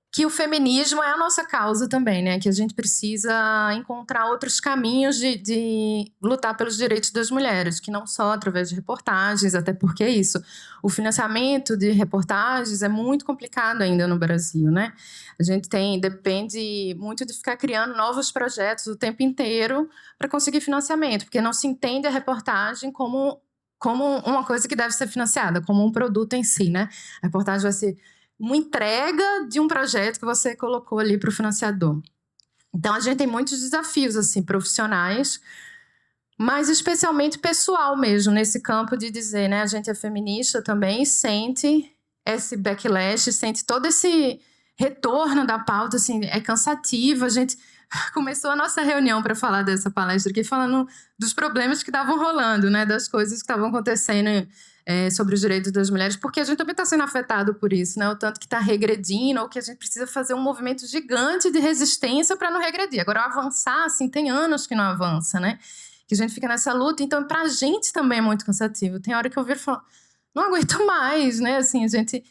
que o feminismo é a nossa causa também, né? Que a gente precisa encontrar outros caminhos de lutar pelos direitos das mulheres, que não só através de reportagens, até porque é isso. O financiamento de reportagens é muito complicado ainda no Brasil, né? A gente depende muito de ficar criando novos projetos o tempo inteiro para conseguir financiamento, porque não se entende a reportagem como uma coisa que deve ser financiada, como um produto em si, né? A reportagem vai ser uma entrega de um projeto que você colocou ali para o financiador. Então, a gente tem muitos desafios, assim, profissionais, mas especialmente pessoal mesmo, nesse campo de dizer, né, a gente é feminista também, sente esse backlash, sente todo esse retorno da pauta, assim, é cansativo. A gente começou a nossa reunião para falar dessa palestra aqui, falando dos problemas que estavam rolando, né, das coisas que estavam acontecendo sobre os direitos das mulheres, porque a gente também está sendo afetado por isso, né? O tanto que está regredindo, ou que a gente precisa fazer um movimento gigante de resistência para não regredir. Agora, avançar, assim, tem anos que não avança, né? Que a gente fica nessa luta, então, para a gente também é muito cansativo. Tem hora que eu viro e falo, não aguento mais, né? Assim, a gente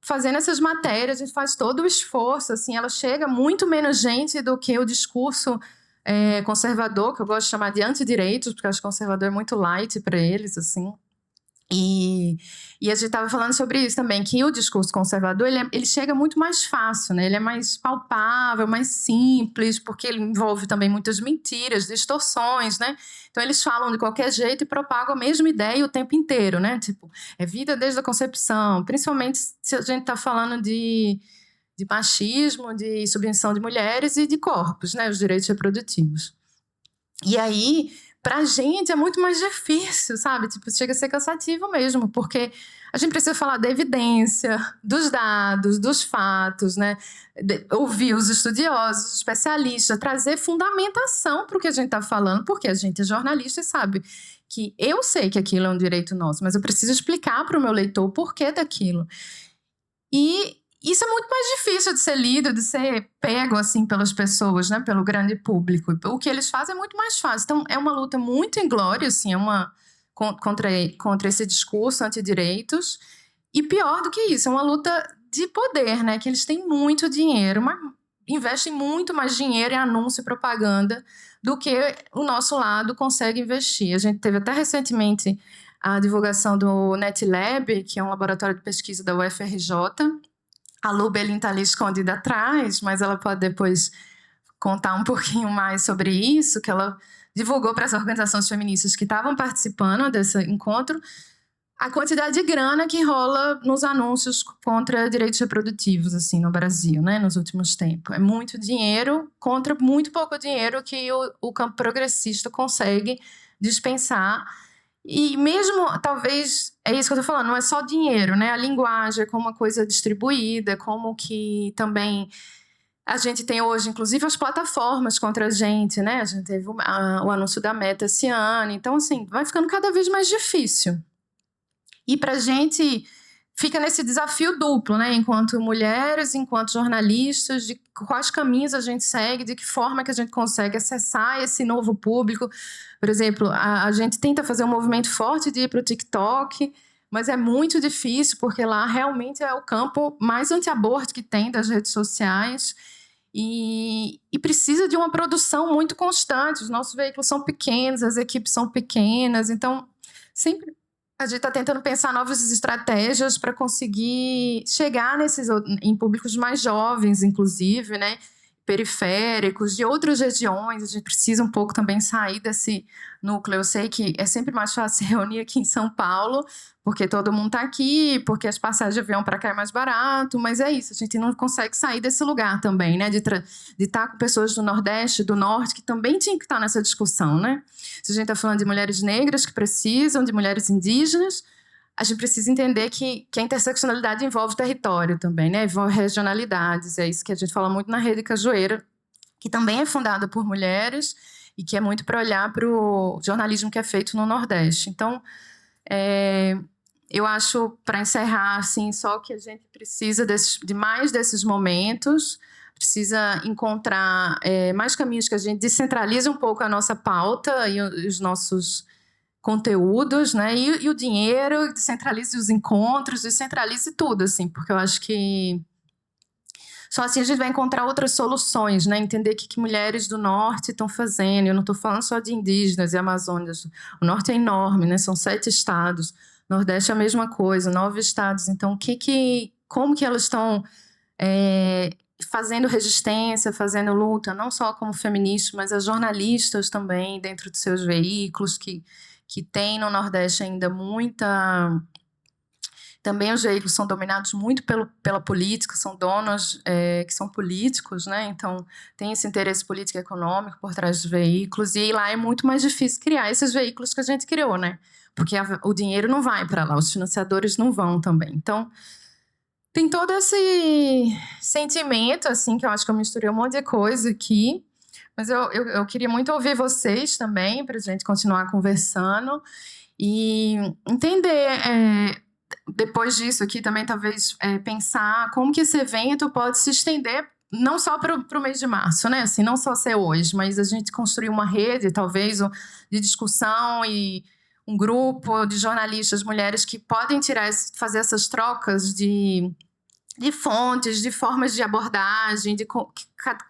fazendo essas matérias, a gente faz todo o esforço, assim, ela chega muito menos gente do que o discurso conservador, que eu gosto de chamar de antidireitos, porque eu acho que conservador é muito light para eles, assim. E a gente estava falando sobre isso também, que o discurso conservador, ele chega muito mais fácil, né? Ele é mais palpável, mais simples, porque ele envolve também muitas mentiras, distorções, né? Então, eles falam de qualquer jeito e propagam a mesma ideia o tempo inteiro, né? Tipo, é vida desde a concepção, principalmente se a gente está falando de de machismo, de submissão de mulheres e de corpos, né, os direitos reprodutivos. E aí, pra gente é muito mais difícil, sabe? Tipo, chega a ser cansativo mesmo, porque a gente precisa falar da evidência, dos dados, dos fatos, né? Ouvir os estudiosos, os especialistas, trazer fundamentação para o que a gente está falando, porque a gente é jornalista e sabe que eu sei que aquilo é um direito nosso, mas eu preciso explicar para o meu leitor o porquê daquilo. E isso é muito mais difícil de ser lido, de ser pego assim pelas pessoas, né, pelo grande público. O que eles fazem é muito mais fácil. Então, é uma luta muito inglória, assim, contra esse discurso antidireitos. E pior do que isso, é uma luta de poder, né, que eles têm muito dinheiro, mas investem muito mais dinheiro em anúncio e propaganda do que o nosso lado consegue investir. A gente teve até recentemente a divulgação do NetLab, que é um laboratório de pesquisa da UFRJ. A Lu Belin está ali escondida atrás, mas ela pode depois contar um pouquinho mais sobre isso, que ela divulgou para as organizações feministas que estavam participando desse encontro a quantidade de grana que rola nos anúncios contra direitos reprodutivos, assim, no Brasil, né, nos últimos tempos. É muito dinheiro contra muito pouco dinheiro que o campo progressista consegue dispensar. E mesmo, talvez, é isso que eu estou falando, não é só dinheiro, né? A linguagem é como uma coisa distribuída, como que também a gente tem hoje, inclusive, as plataformas contra a gente, né? A gente teve o anúncio da Meta esse ano. Então, assim, vai ficando cada vez mais difícil. E para a gente fica nesse desafio duplo, né? Enquanto mulheres, enquanto jornalistas, de quais caminhos a gente segue, de que forma que a gente consegue acessar esse novo público. Por exemplo, a gente tenta fazer um movimento forte de ir para o TikTok, mas é muito difícil, porque lá realmente é o campo mais anti-aborto que tem das redes sociais e precisa de uma produção muito constante. Os nossos veículos são pequenos, as equipes são pequenas, então sempre a gente está tentando pensar novas estratégias para conseguir chegar em públicos mais jovens, inclusive, né? Periféricos, de outras regiões. A gente precisa um pouco também sair desse núcleo. Eu sei que é sempre mais fácil se reunir aqui em São Paulo, porque todo mundo está aqui, porque as passagens de avião para cá é mais barato, mas é isso, a gente não consegue sair desse lugar também, né? De estar com pessoas do Nordeste, do Norte, que também tinham que estar nessa discussão, né? Se a gente está falando de mulheres negras que precisam, de mulheres indígenas, a gente precisa entender que a interseccionalidade envolve território também, né? Envolve regionalidades. É isso que a gente fala muito na Rede Cajueira, que também é fundada por mulheres e que é muito para olhar para o jornalismo que é feito no Nordeste. Então, eu acho, para encerrar, assim, só que a gente precisa de mais desses momentos, precisa encontrar mais caminhos que a gente descentralize um pouco a nossa pauta e os nossos conteúdos, né? E o dinheiro, descentralize os encontros, descentralize tudo, assim, porque eu acho que só assim a gente vai encontrar outras soluções, né? Entender o que mulheres do Norte estão fazendo. Eu não estou falando só de indígenas e amazônicas. O Norte é enorme, né? São 7 estados. O Nordeste é a mesma coisa, 9 estados. Então, como que elas estão fazendo resistência, fazendo luta, não só como feministas, mas as jornalistas também, dentro de seus veículos, que tem no Nordeste ainda muita... Também os veículos são dominados muito pela política, são donos que são políticos, né? Então, tem esse interesse político e econômico por trás dos veículos, e lá é muito mais difícil criar esses veículos que a gente criou, né? Porque o dinheiro não vai para lá, os financiadores não vão também. Então, tem todo esse sentimento, assim, que eu acho que eu misturei um monte de coisa aqui, mas eu queria muito ouvir vocês também, para a gente continuar conversando e entender, depois disso aqui também, talvez pensar como que esse evento pode se estender não só para o mês de março, né? Assim, não só ser hoje, mas a gente construir uma rede, talvez, de discussão e um grupo de jornalistas, mulheres que podem fazer essas trocas de fontes, de formas de abordagem,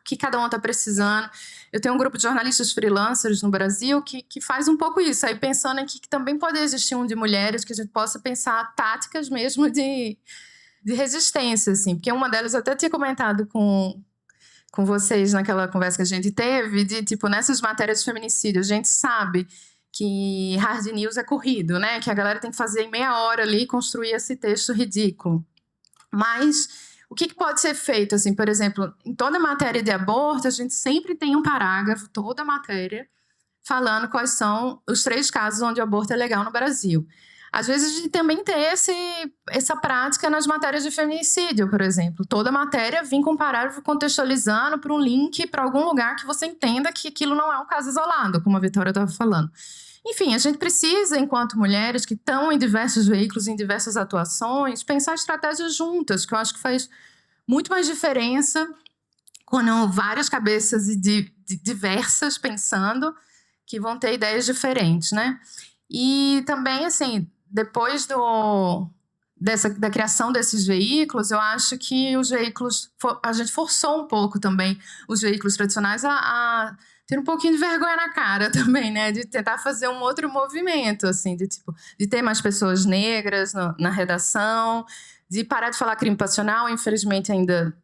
que cada um está precisando. Eu tenho um grupo de jornalistas freelancers no Brasil que faz um pouco isso, aí pensando aqui que também pode existir de mulheres, que a gente possa pensar táticas mesmo de resistência, assim, porque uma delas eu até tinha comentado com vocês naquela conversa que a gente teve, de tipo, nessas matérias de feminicídio, a gente sabe que hard news é corrido, né? Que a galera tem que fazer em meia hora ali e construir esse texto ridículo. Mas O que pode ser feito, assim, por exemplo, em toda matéria de aborto, a gente sempre tem um parágrafo, toda matéria, falando quais são os 3 casos onde o aborto é legal no Brasil. Às vezes, a gente também tem essa prática nas matérias de feminicídio, por exemplo. Toda matéria vem com um parágrafo contextualizando para um link para algum lugar que você entenda que aquilo não é um caso isolado, como a Vitória estava falando. Enfim, a gente precisa, enquanto mulheres que estão em diversos veículos, em diversas atuações, pensar estratégias juntas, que eu acho que faz muito mais diferença quando várias cabeças diversas pensando que vão ter ideias diferentes, né? E também, assim, depois da criação desses veículos, eu acho que os veículos... A gente forçou um pouco também os veículos tradicionais a ter um pouquinho de vergonha na cara também, né? De tentar fazer um outro movimento, assim, de ter mais pessoas negras na redação, de parar de falar crime passional. Infelizmente, ainda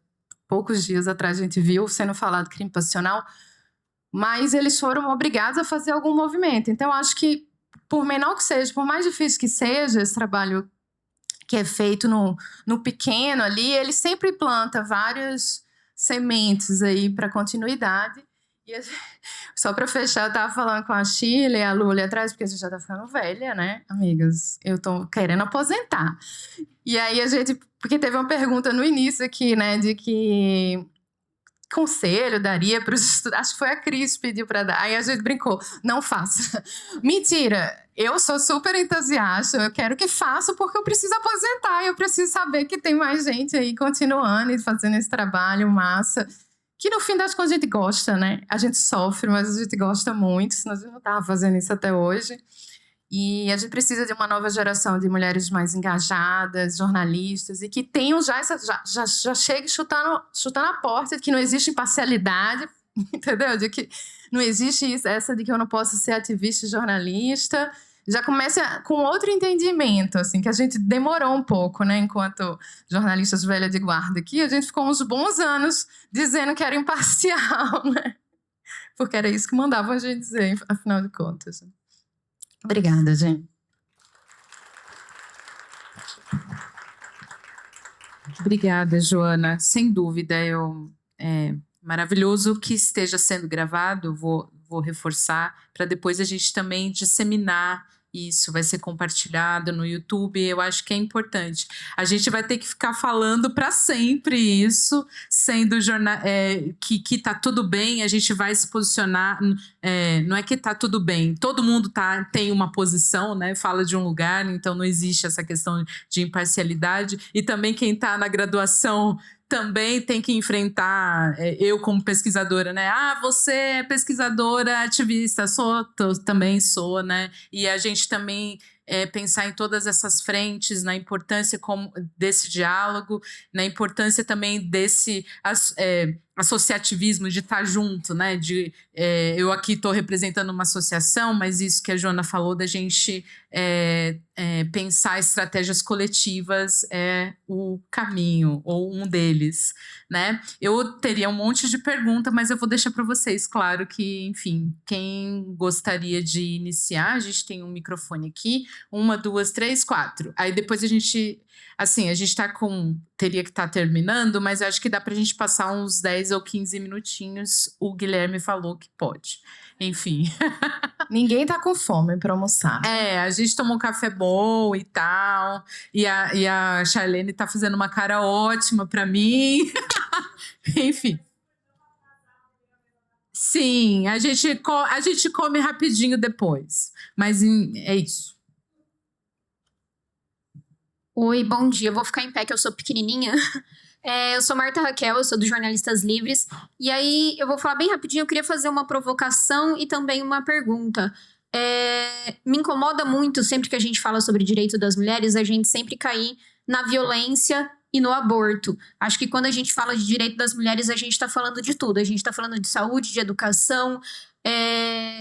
poucos dias atrás a gente viu sendo falado crime passional, mas eles foram obrigados a fazer algum movimento. Então, eu acho que, por menor que seja, por mais difícil que seja esse trabalho que é feito no pequeno ali, ele sempre planta várias sementes aí para continuidade. E só para fechar, eu estava falando com a Sheila e a Lu ali atrás, porque a gente já está ficando velha, né, amigas? Eu estou querendo aposentar. E aí porque teve uma pergunta no início aqui, né, de que conselho daria para os estudantes. Acho que foi a Cris que pediu para dar. Aí a gente brincou, não faça. Mentira, eu sou super entusiasta, eu quero que faça porque eu preciso aposentar, eu preciso saber que tem mais gente aí continuando e fazendo esse trabalho massa, que no fim das contas a gente gosta, né? A gente sofre, mas a gente gosta muito, senão a gente não estava fazendo isso até hoje. E a gente precisa de uma nova geração de mulheres mais engajadas, jornalistas, e que tenham já chegue chutando a porta de que não existe imparcialidade, entendeu? De que não existe essa de que eu não posso ser ativista e jornalista. Já começa com outro entendimento, assim, que a gente demorou um pouco, né? Enquanto jornalistas velha de guarda aqui, a gente ficou uns bons anos dizendo que era imparcial, né? Porque era isso que mandavam a gente dizer, afinal de contas. Obrigada, gente. Obrigada, Joana. Sem dúvida, é maravilhoso que esteja sendo gravado, vou reforçar, para depois a gente também disseminar isso, vai ser compartilhado no YouTube, eu acho que é importante. A gente vai ter que ficar falando para sempre isso, sendo que tá tudo bem, a gente vai se posicionar, não é que tá tudo bem, todo mundo tem uma posição, né? Fala de um lugar, então não existe essa questão de imparcialidade, e também quem está na graduação também tem que enfrentar, eu como pesquisadora, né? Ah, você é pesquisadora, ativista, também sou, né? E a gente também pensar em todas essas frentes, na importância desse diálogo, na importância também desse associativismo, de estar junto, né? Eu aqui estou representando uma associação, mas isso que a Joana falou da gente pensar estratégias coletivas é o caminho, ou um deles, né? Eu teria um monte de pergunta, mas eu vou deixar para vocês, claro que, enfim, quem gostaria de iniciar, a gente tem um microfone aqui, 1, 2, 3, 4. Aí depois a gente teria que estar terminando, mas eu acho que dá para a gente passar uns 10 ou 15 minutinhos. O Guilherme falou que pode. Enfim. Ninguém tá com fome para almoçar. A gente tomou um café bom e tal. E a Charlene tá fazendo uma cara ótima para mim. Enfim. Sim, a gente come rapidinho depois. Mas é isso. Oi, bom dia. Eu vou ficar em pé, que eu sou pequenininha. Eu sou Marta Raquel, eu sou do Jornalistas Livres. E aí, eu vou falar bem rapidinho. Eu queria fazer uma provocação e também uma pergunta. Me incomoda muito, sempre que a gente fala sobre direito das mulheres, a gente sempre cair na violência e no aborto. Acho que quando a gente fala de direito das mulheres, a gente está falando de tudo. A gente está falando de saúde, de educação,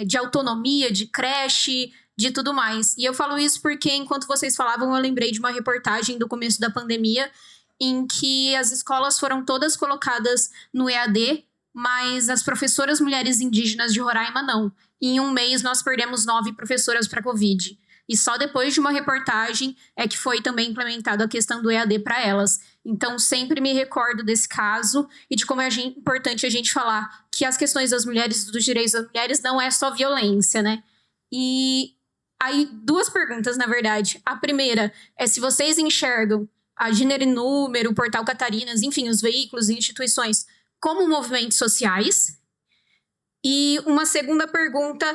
de autonomia, de creche, de tudo mais. E eu falo isso porque, enquanto vocês falavam, eu lembrei de uma reportagem do começo da pandemia em que as escolas foram todas colocadas no EAD, mas as professoras mulheres indígenas de Roraima não. E em um mês, nós perdemos 9 professoras para a Covid. E só depois de uma reportagem é que foi também implementada a questão do EAD para elas. Então, sempre me recordo desse caso e de como é importante a gente falar que as questões das mulheres, dos direitos das mulheres, não é só violência, né? E aí, 2 perguntas, na verdade. A primeira é se vocês enxergam a Gênero e Número, o Portal Catarinas, enfim, os veículos e instituições como movimentos sociais. E uma segunda pergunta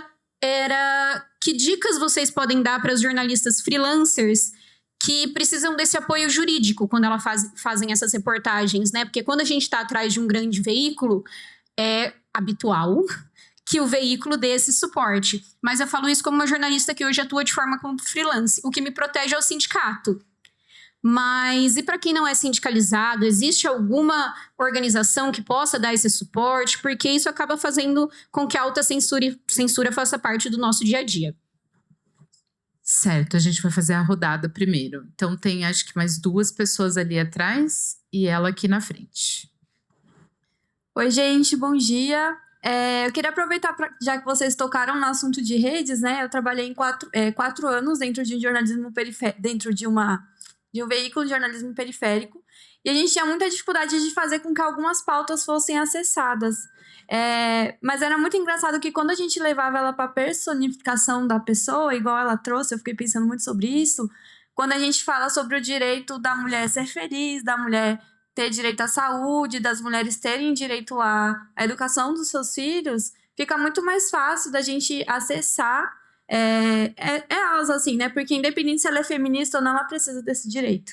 era que dicas vocês podem dar para os jornalistas freelancers que precisam desse apoio jurídico quando elas fazem essas reportagens, né? Porque quando a gente está atrás de um grande veículo, é habitual que o veículo dê esse suporte. Mas eu falo isso como uma jornalista que hoje atua de forma como freelance. O que me protege é o sindicato. Mas e para quem não é sindicalizado, existe alguma organização que possa dar esse suporte? Porque isso acaba fazendo com que a autocensura faça parte do nosso dia a dia. Certo, a gente vai fazer a rodada primeiro. Então tem acho que mais 2 pessoas ali atrás e ela aqui na frente. Oi, gente, bom dia. Eu queria aproveitar, já que vocês tocaram no assunto de redes, né? Eu trabalhei em 4 anos dentro de jornalismo dentro de um veículo de jornalismo periférico. E a gente tinha muita dificuldade de fazer com que algumas pautas fossem acessadas. Mas era muito engraçado que quando a gente levava ela para a personificação da pessoa, igual ela trouxe, eu fiquei pensando muito sobre isso, quando a gente fala sobre o direito da mulher ser feliz, da mulher ter direito à saúde, das mulheres terem direito à educação dos seus filhos, fica muito mais fácil da gente acessar elas, assim, né? Porque independente se ela é feminista ou não, ela precisa desse direito.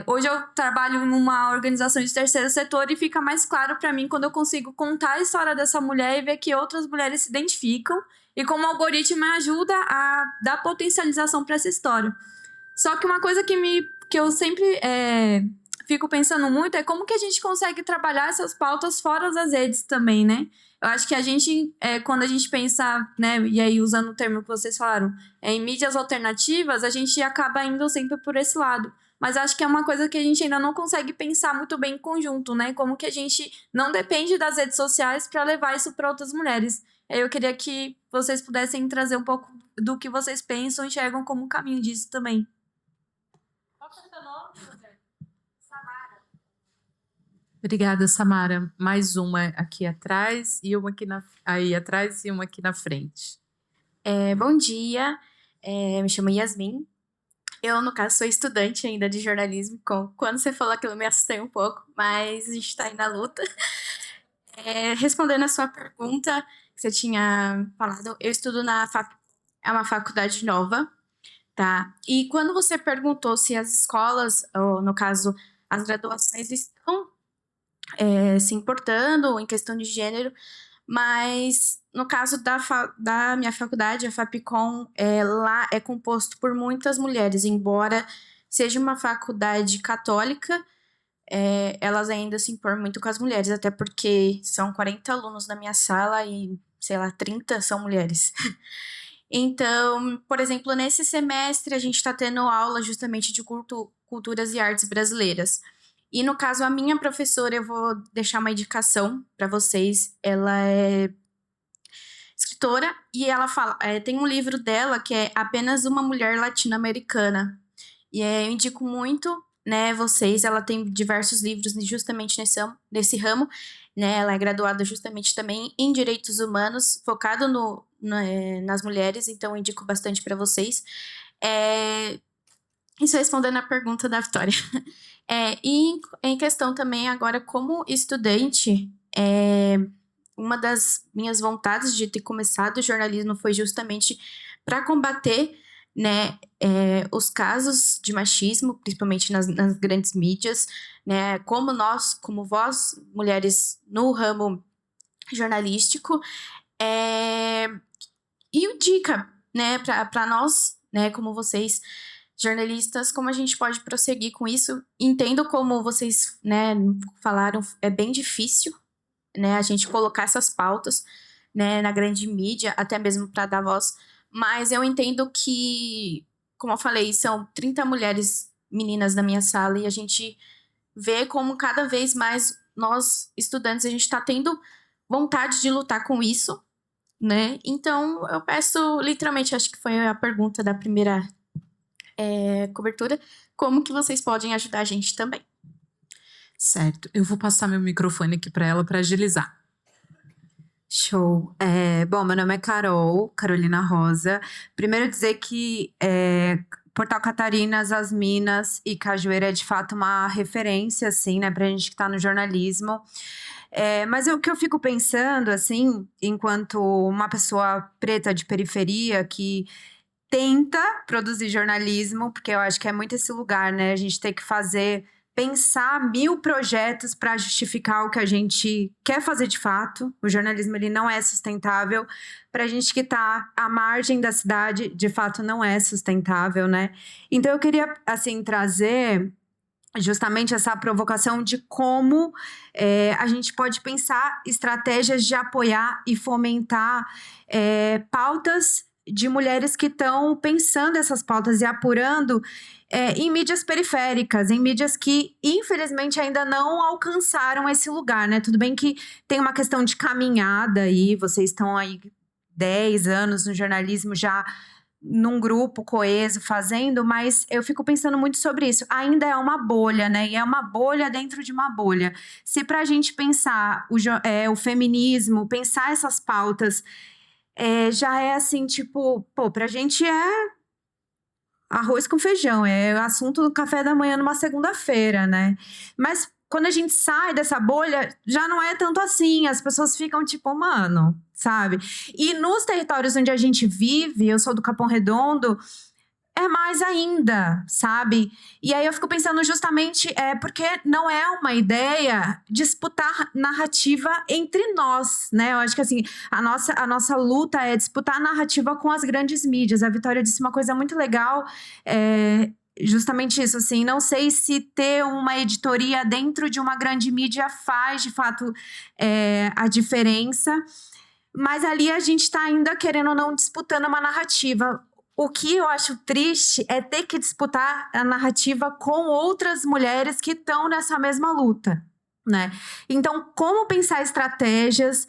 Hoje eu trabalho numa organização de terceiro setor e fica mais claro para mim quando eu consigo contar a história dessa mulher e ver que outras mulheres se identificam e como o algoritmo me ajuda a dar potencialização para essa história. Só que uma coisa que eu sempre fico pensando muito é como que a gente consegue trabalhar essas pautas fora das redes também, né? Eu acho que a gente, quando a gente pensa, né, e aí usando o termo que vocês falaram, em mídias alternativas, a gente acaba indo sempre por esse lado. Mas acho que é uma coisa que a gente ainda não consegue pensar muito bem em conjunto, né? Como que a gente não depende das redes sociais para levar isso para outras mulheres. Eu queria que vocês pudessem trazer um pouco do que vocês pensam e enxergam como caminho disso também. Qual é o seu nome, José? Samara. Obrigada, Samara. Mais uma aqui atrás e uma aqui aí atrás e uma aqui na frente. Bom dia, me chamo Yasmin. Eu, no caso, sou estudante ainda de jornalismo. Quando você falou aquilo, eu me assustei um pouco, mas a gente está aí na luta. Respondendo a sua pergunta que você tinha falado, eu estudo é uma faculdade nova, tá? E quando você perguntou se as escolas, ou no caso, as graduações estão se importando em questão de gênero, mas no caso da minha faculdade, a Fapcom, lá é composto por muitas mulheres, embora seja uma faculdade católica, elas ainda se impõem muito com as mulheres, até porque são 40 alunos na minha sala e, sei lá, 30 são mulheres. Então, por exemplo, nesse semestre a gente está tendo aula justamente de culturas e artes brasileiras. E no caso, a minha professora, eu vou deixar uma indicação para vocês, ela é escritora e ela fala, tem um livro dela que é Apenas uma Mulher Latino-Americana. E eu indico muito, né, vocês, ela tem diversos livros justamente nesse ramo, né, ela é graduada justamente também em Direitos Humanos, focado nas mulheres, então eu indico bastante para vocês. Isso respondendo a pergunta da Vitória. E em questão também agora como estudante, uma das minhas vontades de ter começado o jornalismo foi justamente para combater, né, os casos de machismo, principalmente nas grandes mídias, né, como vós, mulheres no ramo jornalístico, e dica, né, para nós, né, como vocês, jornalistas, como a gente pode prosseguir com isso. Entendo como vocês, né, falaram, é bem difícil, né, a gente colocar essas pautas, né, na grande mídia, até mesmo para dar voz, mas eu entendo que, como eu falei, são 30 mulheres meninas na minha sala e a gente vê como cada vez mais nós, estudantes, a gente está tendo vontade de lutar com isso, né, então eu peço, literalmente, acho que foi a pergunta da primeira cobertura, como que vocês podem ajudar a gente também. Certo, eu vou passar meu microfone aqui para ela para agilizar. Show. Bom, meu nome é Carolina Rosa. Primeiro dizer que Portal Catarinas, As Minas e Cajueira é de fato uma referência, assim, né, pra gente que tá no jornalismo. Mas o que eu fico pensando, assim, enquanto uma pessoa preta de periferia que tenta produzir jornalismo, porque eu acho que é muito esse lugar, né? A gente tem que pensar 1000 projetos para justificar o que a gente quer fazer de fato. O jornalismo, ele não é sustentável. Para a gente que está à margem da cidade, de fato não é sustentável, né? Então eu queria, assim, trazer justamente essa provocação de como a gente pode pensar estratégias de apoiar e fomentar pautas de mulheres que estão pensando essas pautas e apurando em mídias periféricas, em mídias que, infelizmente, ainda não alcançaram esse lugar, né? Tudo bem que tem uma questão de caminhada aí, vocês estão aí 10 anos no jornalismo já num grupo coeso fazendo, mas eu fico pensando muito sobre isso. Ainda é uma bolha, né? E é uma bolha dentro de uma bolha. Se pra gente pensar o feminismo, pensar essas pautas, já é assim, tipo, pô, pra gente é arroz com feijão, é assunto do café da manhã numa segunda-feira, né? Mas quando a gente sai dessa bolha, já não é tanto assim. As pessoas ficam tipo, mano, sabe? E nos territórios onde a gente vive, eu sou do Capão Redondo, é mais ainda, sabe? E aí eu fico pensando justamente porque não é uma ideia disputar narrativa entre nós, né? Eu acho que assim, a nossa luta é disputar narrativa com as grandes mídias. A Vitória disse uma coisa muito legal, justamente isso, assim, não sei se ter uma editoria dentro de uma grande mídia faz, de fato, a diferença, mas ali a gente está ainda, querendo ou não, disputando uma narrativa. O que eu acho triste é ter que disputar a narrativa com outras mulheres que estão nessa mesma luta, né? Então, como pensar estratégias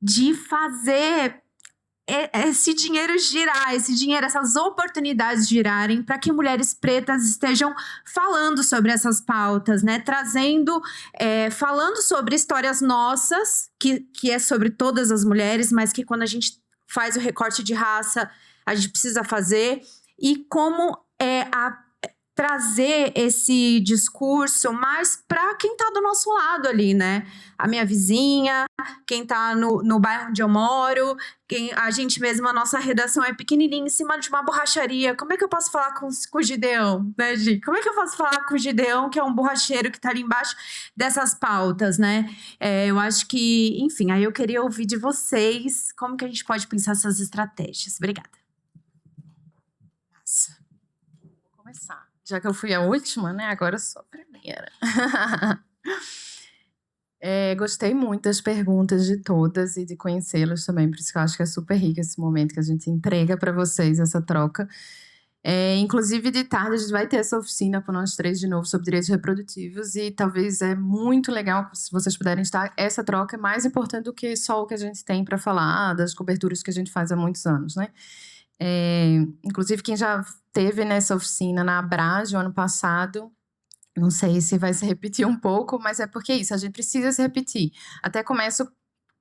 de fazer esse dinheiro girar, essas oportunidades girarem para que mulheres pretas estejam falando sobre essas pautas, né? Falando sobre histórias nossas, que é sobre todas as mulheres, mas que quando a gente faz o recorte de raça, a gente precisa fazer, e como trazer esse discurso mais para quem está do nosso lado ali, né? A minha vizinha, quem está no bairro onde eu moro, a gente mesmo, a nossa redação é pequenininha em cima de uma borracharia. Como é que eu posso falar com o Gideão, né, Gi? Como é que eu posso falar com o Gideão, que é um borracheiro que está ali embaixo dessas pautas, né? Eu acho que, enfim, aí eu queria ouvir de vocês como que a gente pode pensar essas estratégias. Obrigada. Vou começar. Já que eu fui a última, né? Agora eu sou a primeira. Gostei muito das perguntas de todas e de conhecê-las também, por isso que eu acho que é super rico esse momento que a gente entrega para vocês, essa troca. Inclusive, de tarde, a gente vai ter essa oficina com nós três de novo sobre direitos reprodutivos e talvez é muito legal se vocês puderem estar. Essa troca é mais importante do que só o que a gente tem para falar das coberturas que a gente faz há muitos anos, né? Inclusive, quem já teve nessa oficina na Abrage o ano passado, não sei se vai se repetir um pouco, mas é porque é isso, a gente precisa se repetir. Até começo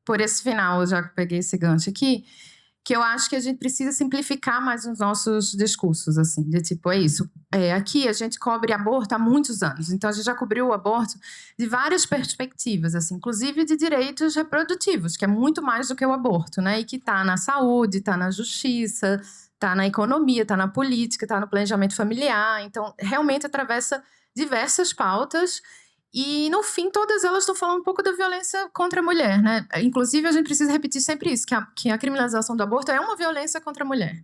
por esse final, já que peguei esse gancho aqui, que eu acho que a gente precisa simplificar mais os nossos discursos, assim, de tipo, é isso. Aqui a gente cobre aborto há muitos anos, então a gente já cobriu o aborto de várias perspectivas, assim, inclusive de direitos reprodutivos, que é muito mais do que o aborto, né? E que está na saúde, está na justiça, está na economia, está na política, está no planejamento familiar. Então, realmente atravessa diversas pautas e, no fim, todas elas estão falando um pouco da violência contra a mulher, né? Inclusive, a gente precisa repetir sempre isso, que a criminalização do aborto é uma violência contra a mulher.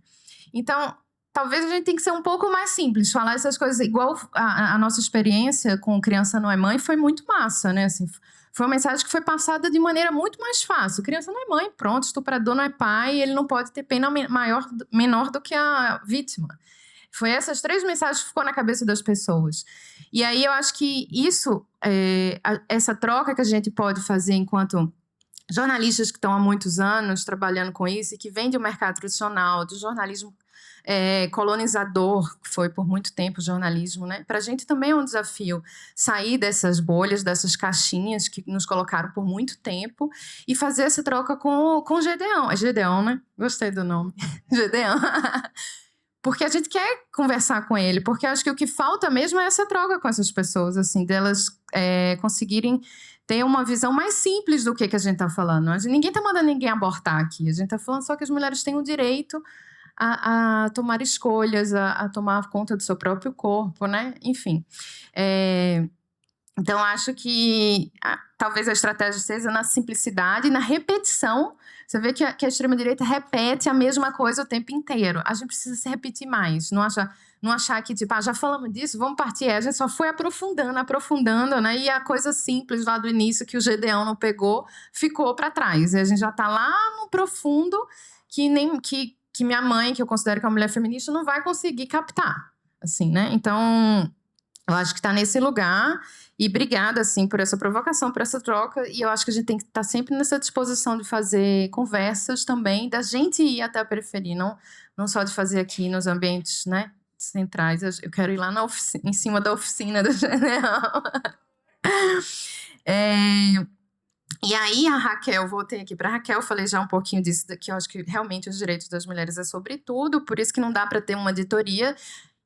Então, talvez a gente tenha que ser um pouco mais simples, falar essas coisas. Igual a nossa experiência com Criança Não é Mãe foi muito massa, né? Assim, foi uma mensagem que foi passada de maneira muito mais fácil. Criança não é mãe, pronto, estuprador não é pai, ele não pode ter pena menor do que a vítima. Foi essas 3 mensagens que ficou na cabeça das pessoas. E aí eu acho que isso, essa troca que a gente pode fazer enquanto jornalistas que estão há muitos anos trabalhando com isso e que vêm do mercado tradicional, do jornalismo colonizador, que foi por muito tempo o jornalismo, né? Para a gente também é um desafio sair dessas bolhas, dessas caixinhas que nos colocaram por muito tempo e fazer essa troca com o Gedeão. É Gedeão, né? Gostei do nome. Gedeão. Porque a gente quer conversar com ele, porque acho que o que falta mesmo é essa troca com essas pessoas, assim, delas conseguirem ter uma visão mais simples do que a gente está falando. Ninguém está mandando ninguém abortar aqui, a gente está falando só que as mulheres têm o direito a tomar escolhas, a tomar conta do seu próprio corpo, né? Enfim. Então, acho que talvez a estratégia seja na simplicidade e na repetição. Você vê que a extrema-direita repete a mesma coisa o tempo inteiro. A gente precisa se repetir mais. Não achar que, tipo, já falamos disso, vamos partir. A gente só foi aprofundando, né? E a coisa simples lá do início, que o Gedeão não pegou, ficou para trás. E a gente já está lá no profundo que minha mãe, que eu considero que é uma mulher feminista, não vai conseguir captar. Assim, né? Então, eu acho que está nesse lugar. E obrigada, assim, por essa provocação, por essa troca. E eu acho que a gente tem que estar sempre nessa disposição de fazer conversas também, da gente ir até a periferia, não só de fazer aqui nos ambientes, né, centrais. Eu quero ir lá em cima da oficina do general. E aí a Raquel, voltei aqui para a Raquel, falei já um pouquinho disso, que eu acho que realmente os direitos das mulheres é sobre tudo, por isso que não dá para ter uma editoria.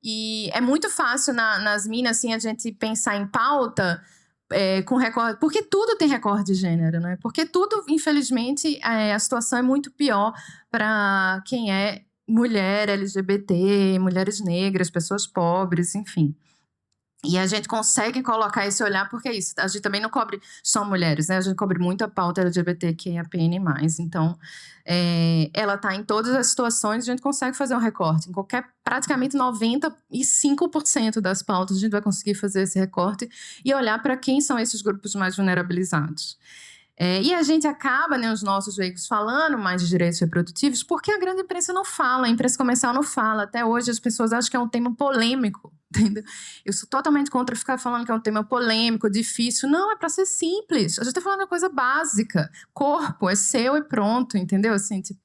E é muito fácil nas minas, assim, a gente pensar em pauta com recorte, porque tudo tem recorte de gênero, né? Porque tudo, infelizmente, a situação é muito pior para quem é mulher, LGBT, mulheres negras, pessoas pobres, enfim. E a gente consegue colocar esse olhar, porque é isso, a gente também não cobre só mulheres, né? A gente cobre muito a pauta LGBTQIAPN+. Então, ela está em todas as situações, a gente consegue fazer um recorte. Em praticamente 95% das pautas, a gente vai conseguir fazer esse recorte e olhar para quem são esses grupos mais vulnerabilizados. E a gente acaba, né, os nossos veículos falando mais de direitos reprodutivos, porque a grande imprensa não fala, a imprensa comercial não fala. Até hoje as pessoas acham que é um tema polêmico, entendeu? Eu sou totalmente contra ficar falando que é um tema polêmico, difícil. Não, é para ser simples. A gente está falando de uma coisa básica. Corpo é seu e pronto, entendeu? Assim, tipo,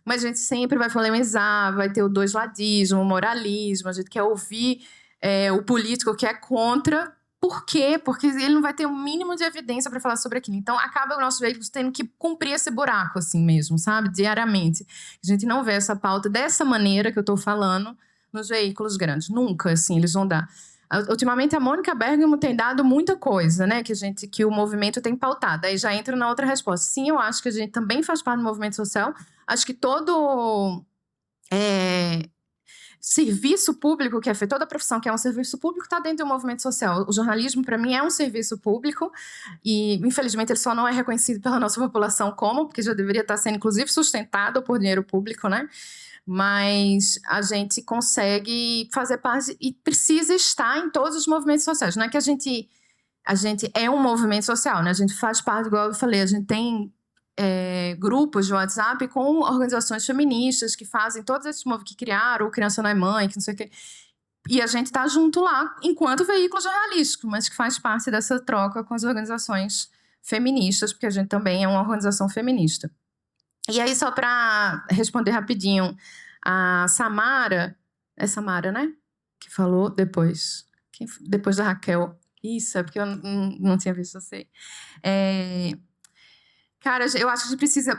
mas a gente sempre vai polemizar, vai ter o doisladismo, o moralismo, a gente quer ouvir o político que é contra. Por quê? Porque ele não vai ter o mínimo de evidência para falar sobre aquilo. Então, acaba o nosso veículo tendo que cumprir esse buraco, assim mesmo, sabe? Diariamente. A gente não vê essa pauta dessa maneira que eu estou falando nos veículos grandes. Nunca, assim, eles vão dar. Ultimamente, a Mônica Bergamo tem dado muita coisa, né? Que o movimento tem pautado. Aí já entra na outra resposta. Sim, eu acho que a gente também faz parte do movimento social. Acho que todo serviço público que é feito, toda profissão que é um serviço público está dentro do movimento social. O jornalismo, para mim, é um serviço público e, infelizmente, ele só não é reconhecido pela nossa população porque já deveria estar sendo, inclusive, sustentado por dinheiro público, né? Mas a gente consegue fazer parte e precisa estar em todos os movimentos sociais. Não é que a gente é um movimento social, né? A gente faz parte, igual eu falei, a gente tem grupos de WhatsApp com organizações feministas que fazem todos esses movimentos, que criaram o Criança Não é Mãe, que não sei o quê. E a gente está junto lá enquanto veículo jornalístico, mas que faz parte dessa troca com as organizações feministas, porque a gente também é uma organização feminista. E aí, só para responder rapidinho, a Samara, é Samara, né? Que falou depois. Depois da Raquel. Isso, é porque eu não tinha visto você. Cara, eu acho que a gente precisa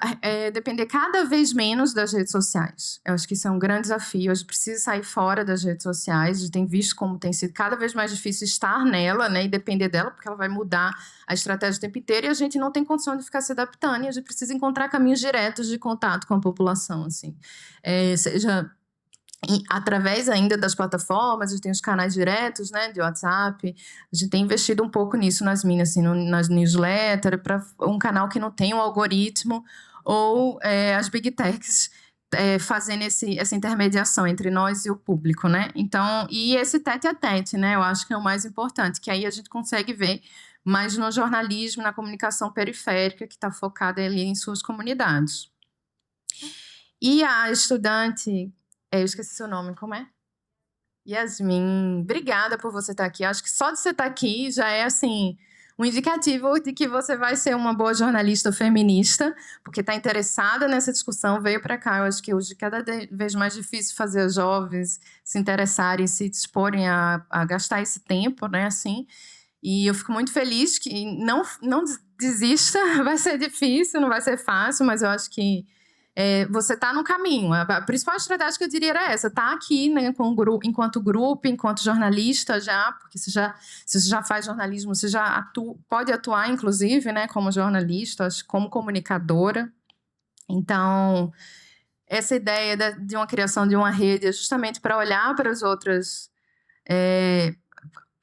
depender cada vez menos das redes sociais. Eu acho que isso é um grande desafio. A gente precisa sair fora das redes sociais. A gente tem visto como tem sido cada vez mais difícil estar nela, né, e depender dela, porque ela vai mudar a estratégia o tempo inteiro e a gente não tem condição de ficar se adaptando. E a gente precisa encontrar caminhos diretos de contato com a população, assim. Seja através ainda das plataformas, a gente tem os canais diretos, né, de WhatsApp, a gente tem investido um pouco nisso nas minas, assim, nas newsletters, para um canal que não tem um algoritmo, ou as big techs fazendo essa intermediação entre nós e o público, né? Então, e esse tete a tete, né, eu acho que é o mais importante, que aí a gente consegue ver mais no jornalismo, na comunicação periférica, que está focada ali em suas comunidades. E a estudante... eu esqueci seu nome, como é? Yasmin, obrigada por você estar aqui. Acho que só de você estar aqui já é, assim, um indicativo de que você vai ser uma boa jornalista feminista, porque está interessada nessa discussão, veio para cá. Eu acho que hoje cada vez mais difícil fazer os jovens se interessarem, se disporem a gastar esse tempo, né, assim. E eu fico muito feliz que não desista, vai ser difícil, não vai ser fácil, mas eu acho que você está no caminho. A principal estratégia que eu diria era essa, tá aqui, né, enquanto grupo, enquanto jornalista já, porque se você já faz jornalismo, você já pode atuar, inclusive, né, como jornalista, como comunicadora. Então, essa ideia de uma criação de uma rede é justamente para olhar para as outras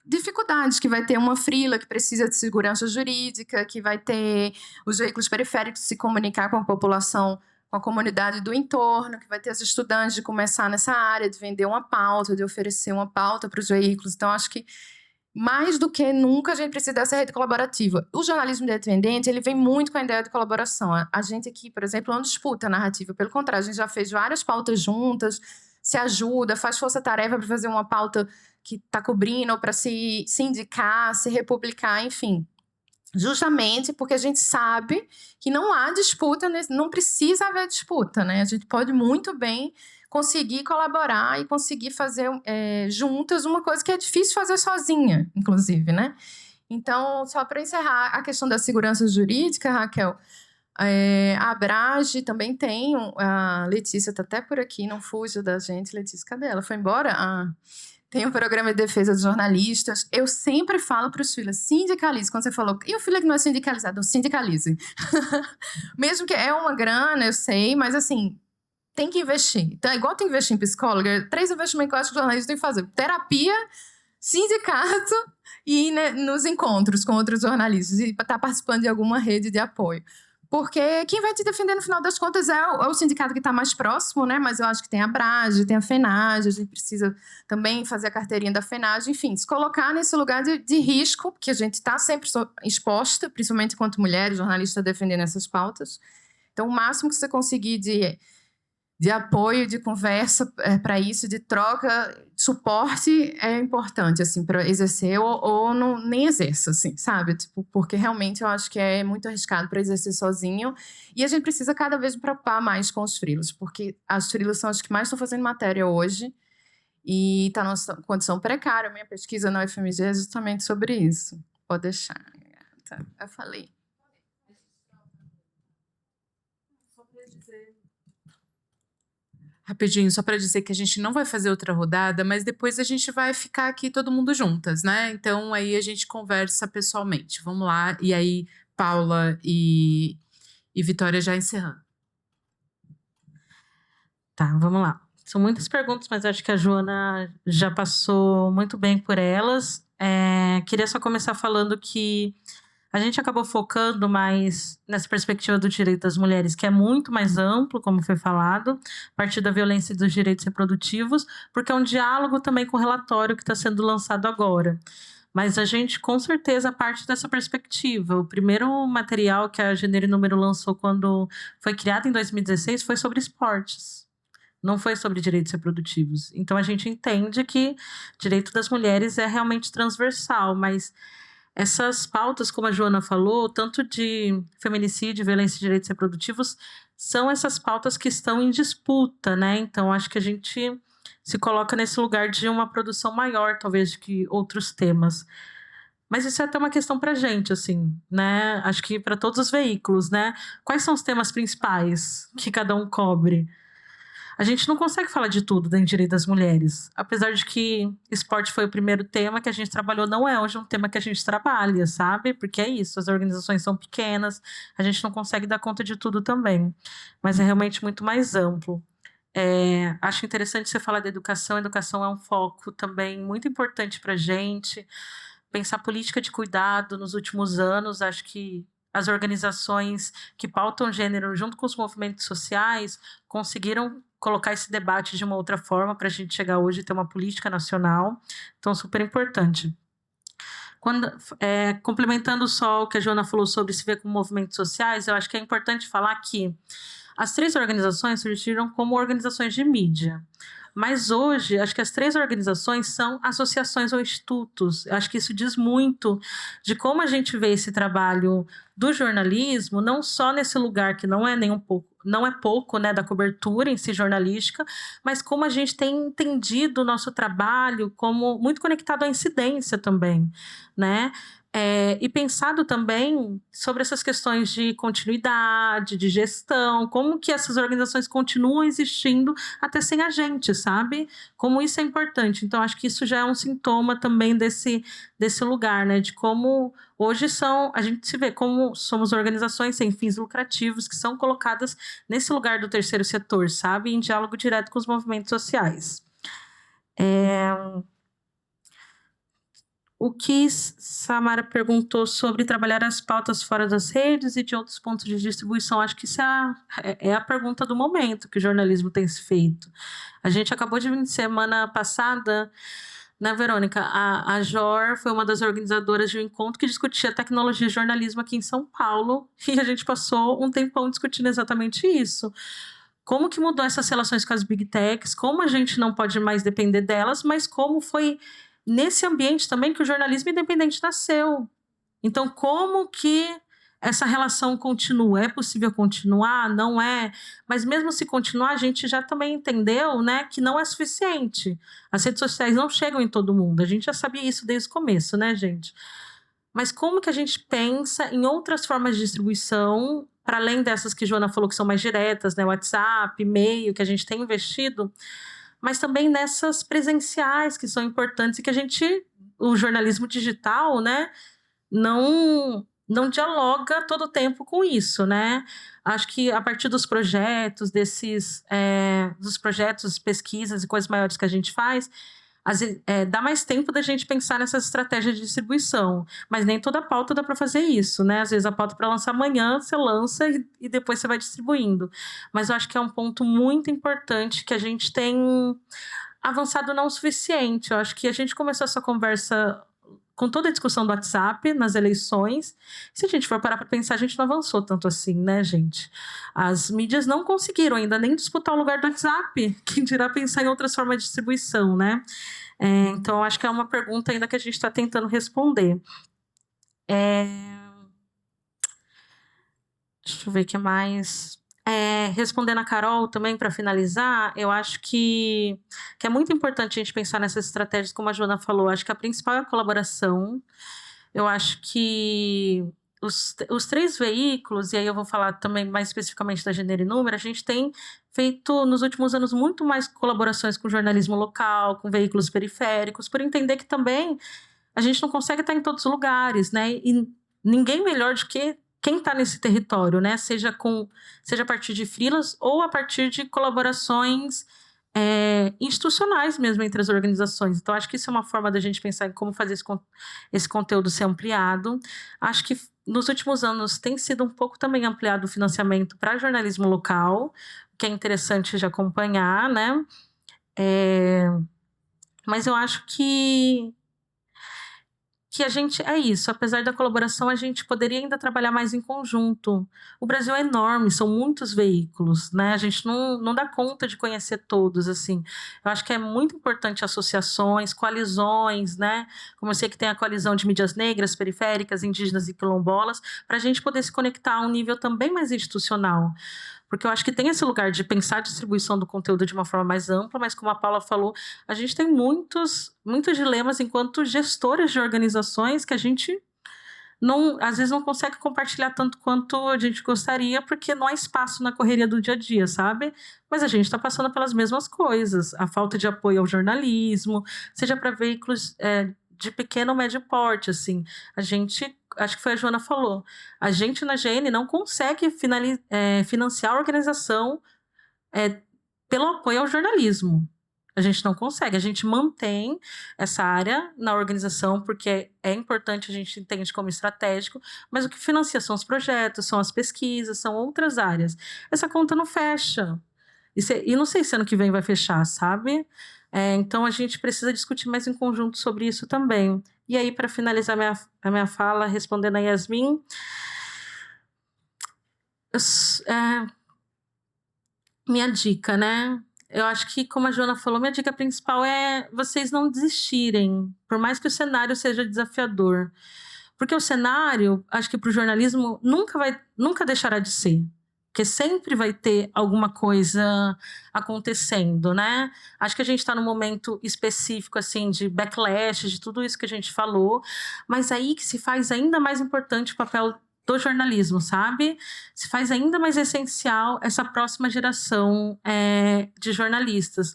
dificuldades, que vai ter uma freela que precisa de segurança jurídica, que vai ter os veículos periféricos se comunicar com a população, com a comunidade do entorno, que vai ter os estudantes de começar nessa área, de vender uma pauta, de oferecer uma pauta para os veículos. Então, acho que mais do que nunca a gente precisa dessa rede colaborativa. O jornalismo independente, ele vem muito com a ideia de colaboração. A gente aqui, por exemplo, não disputa a narrativa, pelo contrário, a gente já fez várias pautas juntas, se ajuda, faz força-tarefa para fazer uma pauta que está cobrindo, para se indicar, se republicar, enfim. Justamente porque a gente sabe que não há disputa, não precisa haver disputa, né? A gente pode muito bem conseguir colaborar e conseguir fazer juntas uma coisa que é difícil fazer sozinha, inclusive, né? Então, só para encerrar a questão da segurança jurídica, Raquel, a Abrage também tem, a Letícia está até por aqui, não fuja da gente. Letícia, cadê ela? Foi embora? Tem um programa de defesa dos jornalistas. Eu sempre falo para os filhos, sindicalize. Quando você falou, e o filho que não é sindicalizado? Sindicalize. Mesmo que é uma grana, eu sei, mas assim, tem que investir. Então, igual tem que investir em psicóloga, 3 investimentos que eu acho que o jornalista tem que fazer. Terapia, sindicato e, né, nos encontros com outros jornalistas. E estar participando de alguma rede de apoio. Porque quem vai te defender, no final das contas, é o sindicato que está mais próximo, né? Mas eu acho que tem a Abrage, tem a FENAGE, a gente precisa também fazer a carteirinha da FENAGE, enfim, se colocar nesse lugar de risco, porque a gente está sempre exposta, principalmente enquanto mulheres, jornalistas defendendo essas pautas. Então, o máximo que você conseguir de apoio, de conversa para isso, de troca, suporte é importante, assim, para exercer ou não, nem exerça, assim, sabe? Tipo, porque realmente eu acho que é muito arriscado para exercer sozinho e a gente precisa cada vez se preocupar mais com os freelas, porque as freelas são as que mais estão fazendo matéria hoje e está numa condição precária. A minha pesquisa na UFMG é justamente sobre isso. Pode deixar. Tá, eu falei. Rapidinho, só para dizer que a gente não vai fazer outra rodada, mas depois a gente vai ficar aqui todo mundo juntas, né? Então aí a gente conversa pessoalmente. Vamos lá. E aí, Paula e Vitória já encerrando. Tá, vamos lá. São muitas perguntas, mas acho que a Joana já passou muito bem por elas. Queria só começar falando que a gente acabou focando mais nessa perspectiva do direito das mulheres, que é muito mais amplo, como foi falado, a partir da violência e dos direitos reprodutivos, porque é um diálogo também com o relatório que está sendo lançado agora. Mas a gente, com certeza, parte dessa perspectiva. O primeiro material que a Gênero e Número lançou quando foi criado em 2016 foi sobre esportes. Não foi sobre direitos reprodutivos. Então, a gente entende que o direito das mulheres é realmente transversal, mas essas pautas, como a Joana falou, tanto de feminicídio, violência e direitos reprodutivos, são essas pautas que estão em disputa, né? Então, acho que a gente se coloca nesse lugar de uma produção maior, talvez, do que outros temas. Mas isso é até uma questão para a gente, assim, né? Acho que para todos os veículos, né? Quais são os temas principais que cada um cobre? A gente não consegue falar de tudo dentro do direito das mulheres. Apesar de que esporte foi o primeiro tema que a gente trabalhou, não é hoje um tema que a gente trabalha, sabe? Porque é isso, as organizações são pequenas, a gente não consegue dar conta de tudo também. Mas é realmente muito mais amplo. Acho interessante você falar da educação. A educação é um foco também muito importante para a gente. Pensar política de cuidado nos últimos anos, acho que as organizações que pautam gênero junto com os movimentos sociais conseguiram colocar esse debate de uma outra forma para a gente chegar hoje e ter uma política nacional. Então, super importante. Complementando só o que a Joana falou sobre se ver com movimentos sociais, eu acho que é importante falar que As 3 organizações surgiram como organizações de mídia. Mas hoje, acho que as 3 organizações são associações ou institutos. Eu acho que isso diz muito de como a gente vê esse trabalho do jornalismo, não só nesse lugar que não é nem um pouco, não é pouco, né, da cobertura em si jornalística, mas como a gente tem entendido o nosso trabalho como muito conectado à incidência também, né? E pensado também sobre essas questões de continuidade, de gestão, como que essas organizações continuam existindo até sem a gente, sabe? Como isso é importante. Então, acho que isso já é um sintoma também desse lugar, né? De como hoje a gente se vê como somos organizações sem fins lucrativos que são colocadas nesse lugar do terceiro setor, sabe? Em diálogo direto com os movimentos sociais. O que Samara perguntou sobre trabalhar as pautas fora das redes e de outros pontos de distribuição, acho que isso é a pergunta do momento que o jornalismo tem se feito. A gente acabou de vir semana passada, né, Verônica? A JOR foi uma das organizadoras de um encontro que discutia tecnologia e jornalismo aqui em São Paulo, e a gente passou um tempão discutindo exatamente isso. Como que mudou essas relações com as big techs, como a gente não pode mais depender delas, mas como foi nesse ambiente também que o jornalismo independente nasceu. Então, como que essa relação continua? É possível continuar? Não é? Mas mesmo se continuar, a gente já também entendeu, né, que não é suficiente. As redes sociais não chegam em todo mundo. A gente já sabia isso desde o começo, né, gente? Mas como que a gente pensa em outras formas de distribuição, para além dessas que a Joana falou que são mais diretas, né, WhatsApp, e-mail, que a gente tem investido, mas também nessas presenciais que são importantes e que o jornalismo digital, né, não dialoga todo o tempo com isso, né? Acho que a partir dos projetos, dos projetos, pesquisas e coisas maiores que a gente faz, dá mais tempo da gente pensar nessas estratégias de distribuição, mas nem toda pauta dá para fazer isso, né? Às vezes a pauta para lançar amanhã, você lança e depois você vai distribuindo. Mas eu acho que é um ponto muito importante que a gente tem avançado não o suficiente. Eu acho que a gente começou essa conversa com toda a discussão do WhatsApp nas eleições. Se a gente for parar para pensar, a gente não avançou tanto assim, né, gente? As mídias não conseguiram ainda nem disputar o lugar do WhatsApp, quem dirá pensar em outras formas de distribuição, né? Então, acho que é uma pergunta ainda que a gente está tentando responder. Deixa eu ver o que mais. Respondendo a Carol também, para finalizar, eu acho que é muito importante a gente pensar nessas estratégias, como a Joana falou. Acho que a principal é a colaboração. Eu acho que os 3 veículos, e aí eu vou falar também mais especificamente da Gênero e Número, a gente tem feito nos últimos anos muito mais colaborações com o jornalismo local, com veículos periféricos, por entender que também a gente não consegue estar em todos os lugares, né? E ninguém melhor do que quem está nesse território, né? Seja a partir de freelas ou a partir de colaborações institucionais mesmo entre as organizações. Então, acho que isso é uma forma da gente pensar em como fazer esse conteúdo ser ampliado. Acho que nos últimos anos tem sido um pouco também ampliado o financiamento para jornalismo local, que é interessante de acompanhar, né? Mas eu acho que a gente isso, apesar da colaboração, a gente poderia ainda trabalhar mais em conjunto. O Brasil é enorme, são muitos veículos, né? A gente não dá conta de conhecer todos, assim. Eu acho que é muito importante associações, coalizões, né? Como eu sei que tem a coalizão de mídias negras, periféricas, indígenas e quilombolas, para a gente poder se conectar a um nível também mais institucional. Porque eu acho que tem esse lugar de pensar a distribuição do conteúdo de uma forma mais ampla, mas como a Paula falou, a gente tem muitos dilemas enquanto gestores de organizações que a gente às vezes não consegue compartilhar tanto quanto a gente gostaria, porque não há espaço na correria do dia a dia, sabe? Mas a gente está passando pelas mesmas coisas. A falta de apoio ao jornalismo, seja para veículos de pequeno ou médio porte, assim. Acho que foi a Joana falou, a gente na GN não consegue financiar a organização pelo apoio ao jornalismo. A gente não consegue, a gente mantém essa área na organização porque é importante, a gente entende como estratégico, mas o que financia são os projetos, são as pesquisas, são outras áreas. Essa conta não fecha. E não sei se ano que vem vai fechar, sabe? Então, a gente precisa discutir mais em conjunto sobre isso também. E aí, para finalizar a minha fala, respondendo a Yasmin, minha dica, né? Eu acho que, como a Joana falou, minha dica principal é vocês não desistirem, por mais que o cenário seja desafiador. Porque o cenário, acho que para o jornalismo, nunca deixará de ser. Porque sempre vai ter alguma coisa acontecendo, né? Acho que a gente está num momento específico, assim, de backlash, de tudo isso que a gente falou, mas aí que se faz ainda mais importante o papel do jornalismo, sabe? Se faz ainda mais essencial essa próxima geração de jornalistas.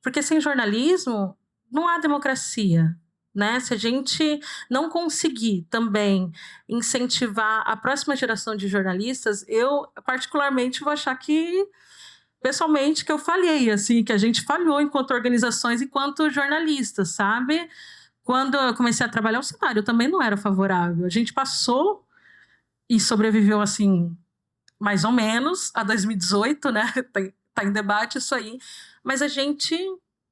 Porque sem jornalismo não há democracia, né? Se a gente não conseguir também incentivar a próxima geração de jornalistas, eu particularmente vou achar que, pessoalmente, que eu falhei, assim, que a gente falhou enquanto organizações, enquanto jornalistas, sabe? Quando eu comecei a trabalhar, o cenário também não era favorável. A gente passou e sobreviveu, assim, mais ou menos, a 2018, né? Tá em debate isso aí. Mas a gente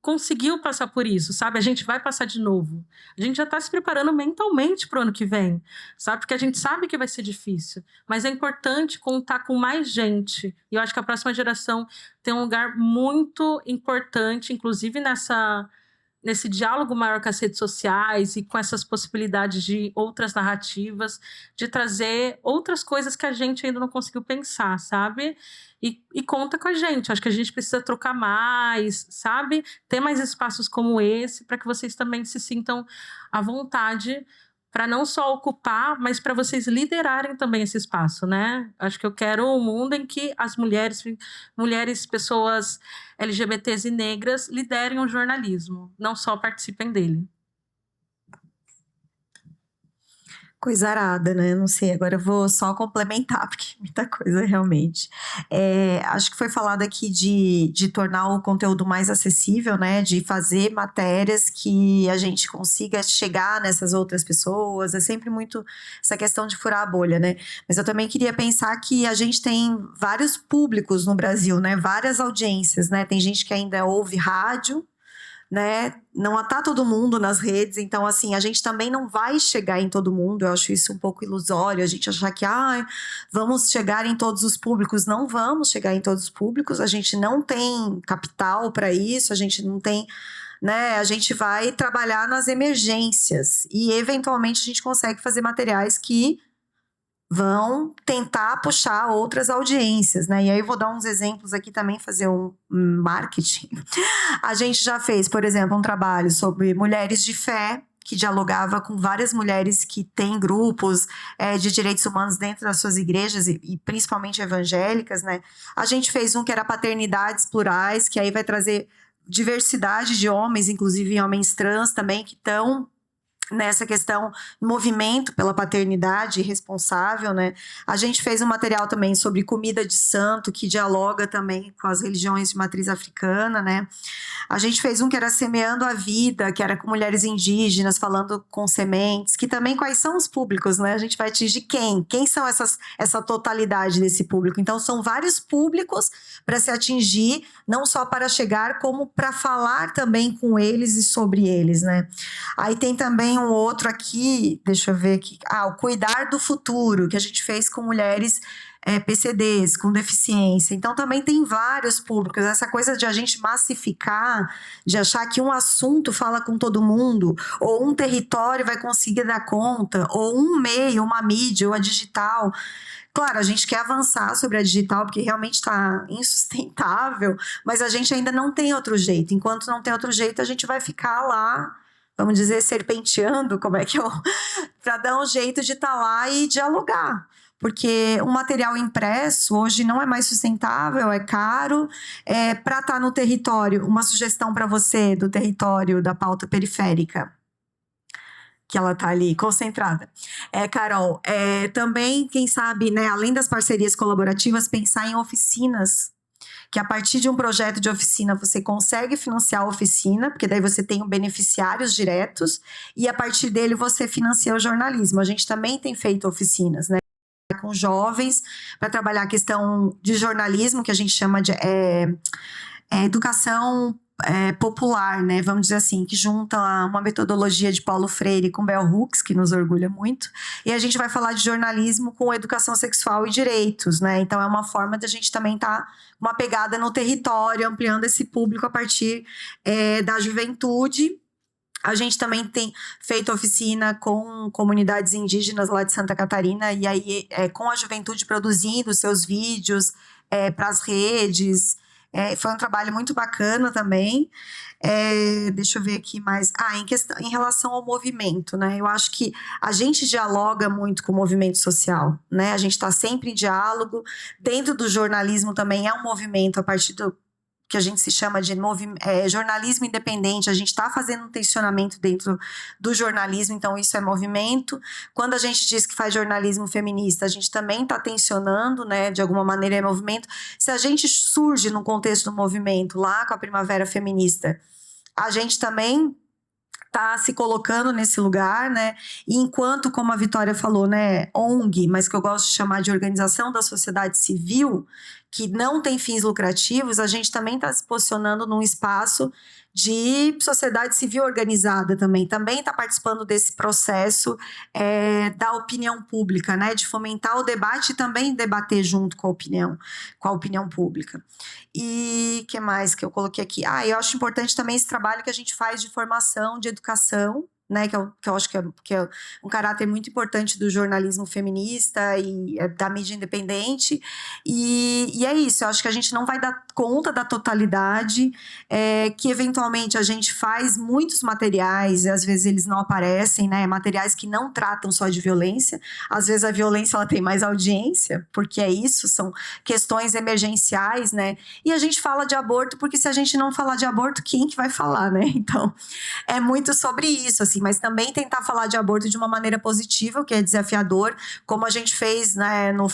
conseguiu passar por isso, sabe? A gente vai passar de novo. A gente já está se preparando mentalmente para o ano que vem, sabe? Porque a gente sabe que vai ser difícil. Mas é importante contar com mais gente. E eu acho que a próxima geração tem um lugar muito importante, inclusive nesse diálogo maior com as redes sociais e com essas possibilidades de outras narrativas, de trazer outras coisas que a gente ainda não conseguiu pensar, sabe? E conta com a gente. Acho que a gente precisa trocar mais, sabe? Ter mais espaços como esse para que vocês também se sintam à vontade para não só ocupar, mas para vocês liderarem também esse espaço, né? Acho que eu quero um mundo em que as mulheres, pessoas LGBTs e negras liderem o jornalismo, não só participem dele. Coisa arada, né? Não sei, agora eu vou só complementar, porque é muita coisa realmente. Acho que foi falado aqui de tornar o conteúdo mais acessível, né? De fazer matérias que a gente consiga chegar nessas outras pessoas. É sempre muito essa questão de furar a bolha, né? Mas eu também queria pensar que a gente tem vários públicos no Brasil, né? Várias audiências, né? Tem gente que ainda ouve rádio, né? Não tá todo mundo nas redes, então assim, a gente também não vai chegar em todo mundo. Eu acho isso um pouco ilusório, a gente achar que vamos chegar em todos os públicos. Não vamos chegar em todos os públicos, a gente não tem capital para isso, a gente não tem, né? A gente vai trabalhar nas emergências e eventualmente a gente consegue fazer materiais que vão tentar puxar outras audiências, né? E aí eu vou dar uns exemplos aqui também, fazer um marketing. A gente já fez, por exemplo, um trabalho sobre mulheres de fé, que dialogava com várias mulheres que têm grupos de direitos humanos dentro das suas igrejas, e principalmente evangélicas, né? A gente fez um que era paternidades plurais, que aí vai trazer diversidade de homens, inclusive homens trans também, que estão nessa questão, movimento pela paternidade responsável, né? A gente fez um material também sobre comida de santo, que dialoga também com as religiões de matriz africana, né? A gente fez um que era Semeando a Vida, que era com mulheres indígenas, falando com sementes, que também quais são os públicos, né? A gente vai atingir quem? Quem são essa totalidade desse público? Então, são vários públicos para se atingir, não só para chegar, como para falar também com eles e sobre eles, né? Aí tem também um outro aqui, deixa eu ver aqui, o Cuidar do Futuro, que a gente fez com mulheres PCDs, com deficiência. Então também tem vários públicos, essa coisa de a gente massificar, de achar que um assunto fala com todo mundo, ou um território vai conseguir dar conta, ou um meio, uma mídia, ou a digital. Claro, a gente quer avançar sobre a digital, porque realmente está insustentável, mas a gente ainda não tem outro jeito. Enquanto não tem outro jeito, a gente vai ficar lá, vamos dizer, serpenteando, para dar um jeito de estar lá e dialogar. Porque um material impresso hoje não é mais sustentável, é caro. Para estar no território, uma sugestão para você do território da pauta periférica, que ela está ali concentrada. Carol, também, quem sabe, né, além das parcerias colaborativas, pensar em oficinas, que a partir de um projeto de oficina você consegue financiar a oficina, porque daí você tem beneficiários diretos, e a partir dele você financia o jornalismo. A gente também tem feito oficinas, né, com jovens, para trabalhar a questão de jornalismo, que a gente chama de educação popular, né? Vamos dizer assim, que junta uma metodologia de Paulo Freire com Bell Hooks, que nos orgulha muito. E a gente vai falar de jornalismo com educação sexual e direitos, né? Então é uma forma de a gente também estar uma pegada no território, ampliando esse público a partir da juventude. A gente também tem feito oficina com comunidades indígenas lá de Santa Catarina, e aí com a juventude produzindo seus vídeos para as redes. Foi um trabalho muito bacana também. Deixa eu ver aqui mais. Em relação ao movimento, né? Eu acho que a gente dialoga muito com o movimento social, né? A gente está sempre em diálogo. Dentro do jornalismo também é um movimento a partir do que a gente se chama de jornalismo independente. A gente está fazendo um tensionamento dentro do jornalismo, então isso é movimento. Quando a gente diz que faz jornalismo feminista, a gente também está tensionando, né? De alguma maneira é movimento. Se a gente surge no contexto do movimento, lá com a Primavera Feminista, a gente também está se colocando nesse lugar, né? E enquanto, como a Vitória falou, né, ONG, mas que eu gosto de chamar de organização da sociedade civil, que não tem fins lucrativos, a gente também está se posicionando num espaço de sociedade civil organizada também está participando desse processo da opinião pública, né, de fomentar o debate e também debater junto com a opinião pública. E o que mais que eu coloquei aqui? Eu acho importante também esse trabalho que a gente faz de formação, de educação, né, que eu acho que é um caráter muito importante do jornalismo feminista e da mídia independente, e é isso. Eu acho que a gente não vai dar conta da totalidade, que eventualmente a gente faz muitos materiais, e às vezes eles não aparecem, né, materiais que não tratam só de violência. Às vezes a violência ela tem mais audiência, porque é isso, são questões emergenciais, né, e a gente fala de aborto porque se a gente não falar de aborto, quem que vai falar, né? Então é muito sobre isso, assim, mas também tentar falar de aborto de uma maneira positiva, o que é desafiador, como a gente fez, né, no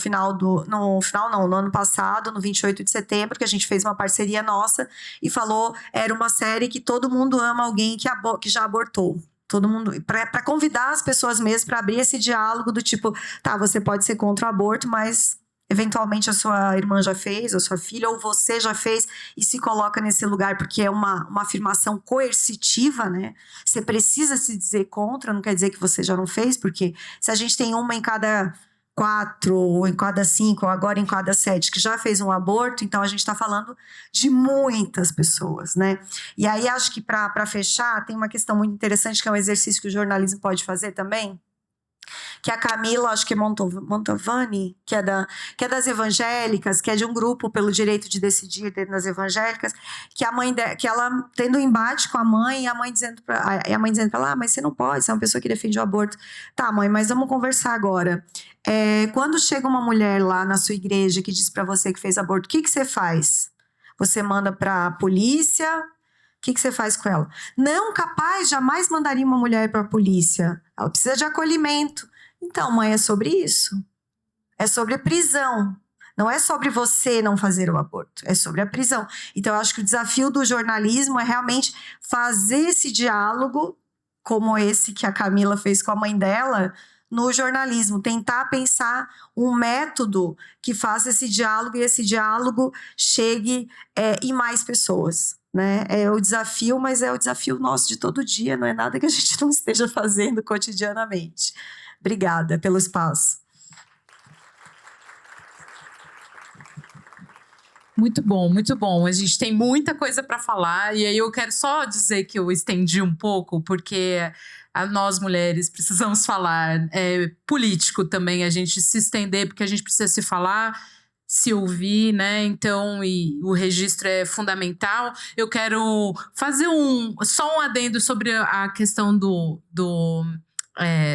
ano passado, no 28 de setembro, que a gente fez uma parceria nossa e falou, era uma série que todo mundo ama alguém que já abortou. Todo mundo, para convidar as pessoas mesmo para abrir esse diálogo do tipo, tá, você pode ser contra o aborto, mas eventualmente a sua irmã já fez, ou sua filha, ou você já fez, e se coloca nesse lugar, porque é uma afirmação coercitiva, né? Você precisa se dizer contra, não quer dizer que você já não fez, porque se a gente tem uma em cada 4, ou em cada 5, ou agora em cada 7, que já fez um aborto, então a gente está falando de muitas pessoas, né? E aí acho que para fechar, tem uma questão muito interessante, que é um exercício que o jornalismo pode fazer também, que a Camila, acho que é Montovani, que é das evangélicas, que é de um grupo pelo direito de decidir dentro das evangélicas, que ela tendo um embate com a mãe, e a mãe dizendo para ela, mas você não pode, você é uma pessoa que defende o aborto. Tá, mãe, mas vamos conversar agora. Quando chega uma mulher lá na sua igreja que diz para você que fez aborto, o que você faz? Você manda para a polícia? O que você faz com ela? Não, capaz, jamais mandaria uma mulher para a polícia. Ela precisa de acolhimento. Então, mãe, é sobre isso. É sobre a prisão. Não é sobre você não fazer o aborto. É sobre a prisão. Então, eu acho que o desafio do jornalismo é realmente fazer esse diálogo, como esse que a Camila fez com a mãe dela, no jornalismo. Tentar pensar um método que faça esse diálogo e esse diálogo chegue em mais pessoas. Né? É o desafio, mas é o desafio nosso de todo dia, não é nada que a gente não esteja fazendo cotidianamente. Obrigada pelo espaço. Muito bom, muito bom. A gente tem muita coisa para falar, e aí eu quero só dizer que eu estendi um pouco, porque nós mulheres precisamos falar. Político também, a gente se estender, porque a gente precisa se falar, se ouvir, né? Então, e o registro é fundamental. Eu quero fazer só um adendo sobre a questão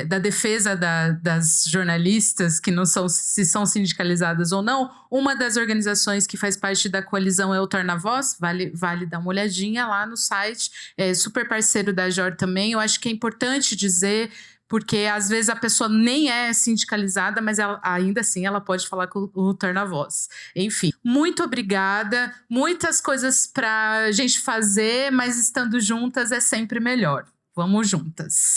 da defesa das jornalistas, que não são, se são sindicalizadas ou não. Uma das organizações que faz parte da coalizão é o Torna Voz, vale dar uma olhadinha lá no site, super parceiro da JOR também. Eu acho que é importante dizer, porque às vezes a pessoa nem é sindicalizada, mas ainda assim ela pode falar com o Torna Voz. Enfim, muito obrigada. Muitas coisas para a gente fazer, mas estando juntas é sempre melhor. Vamos juntas.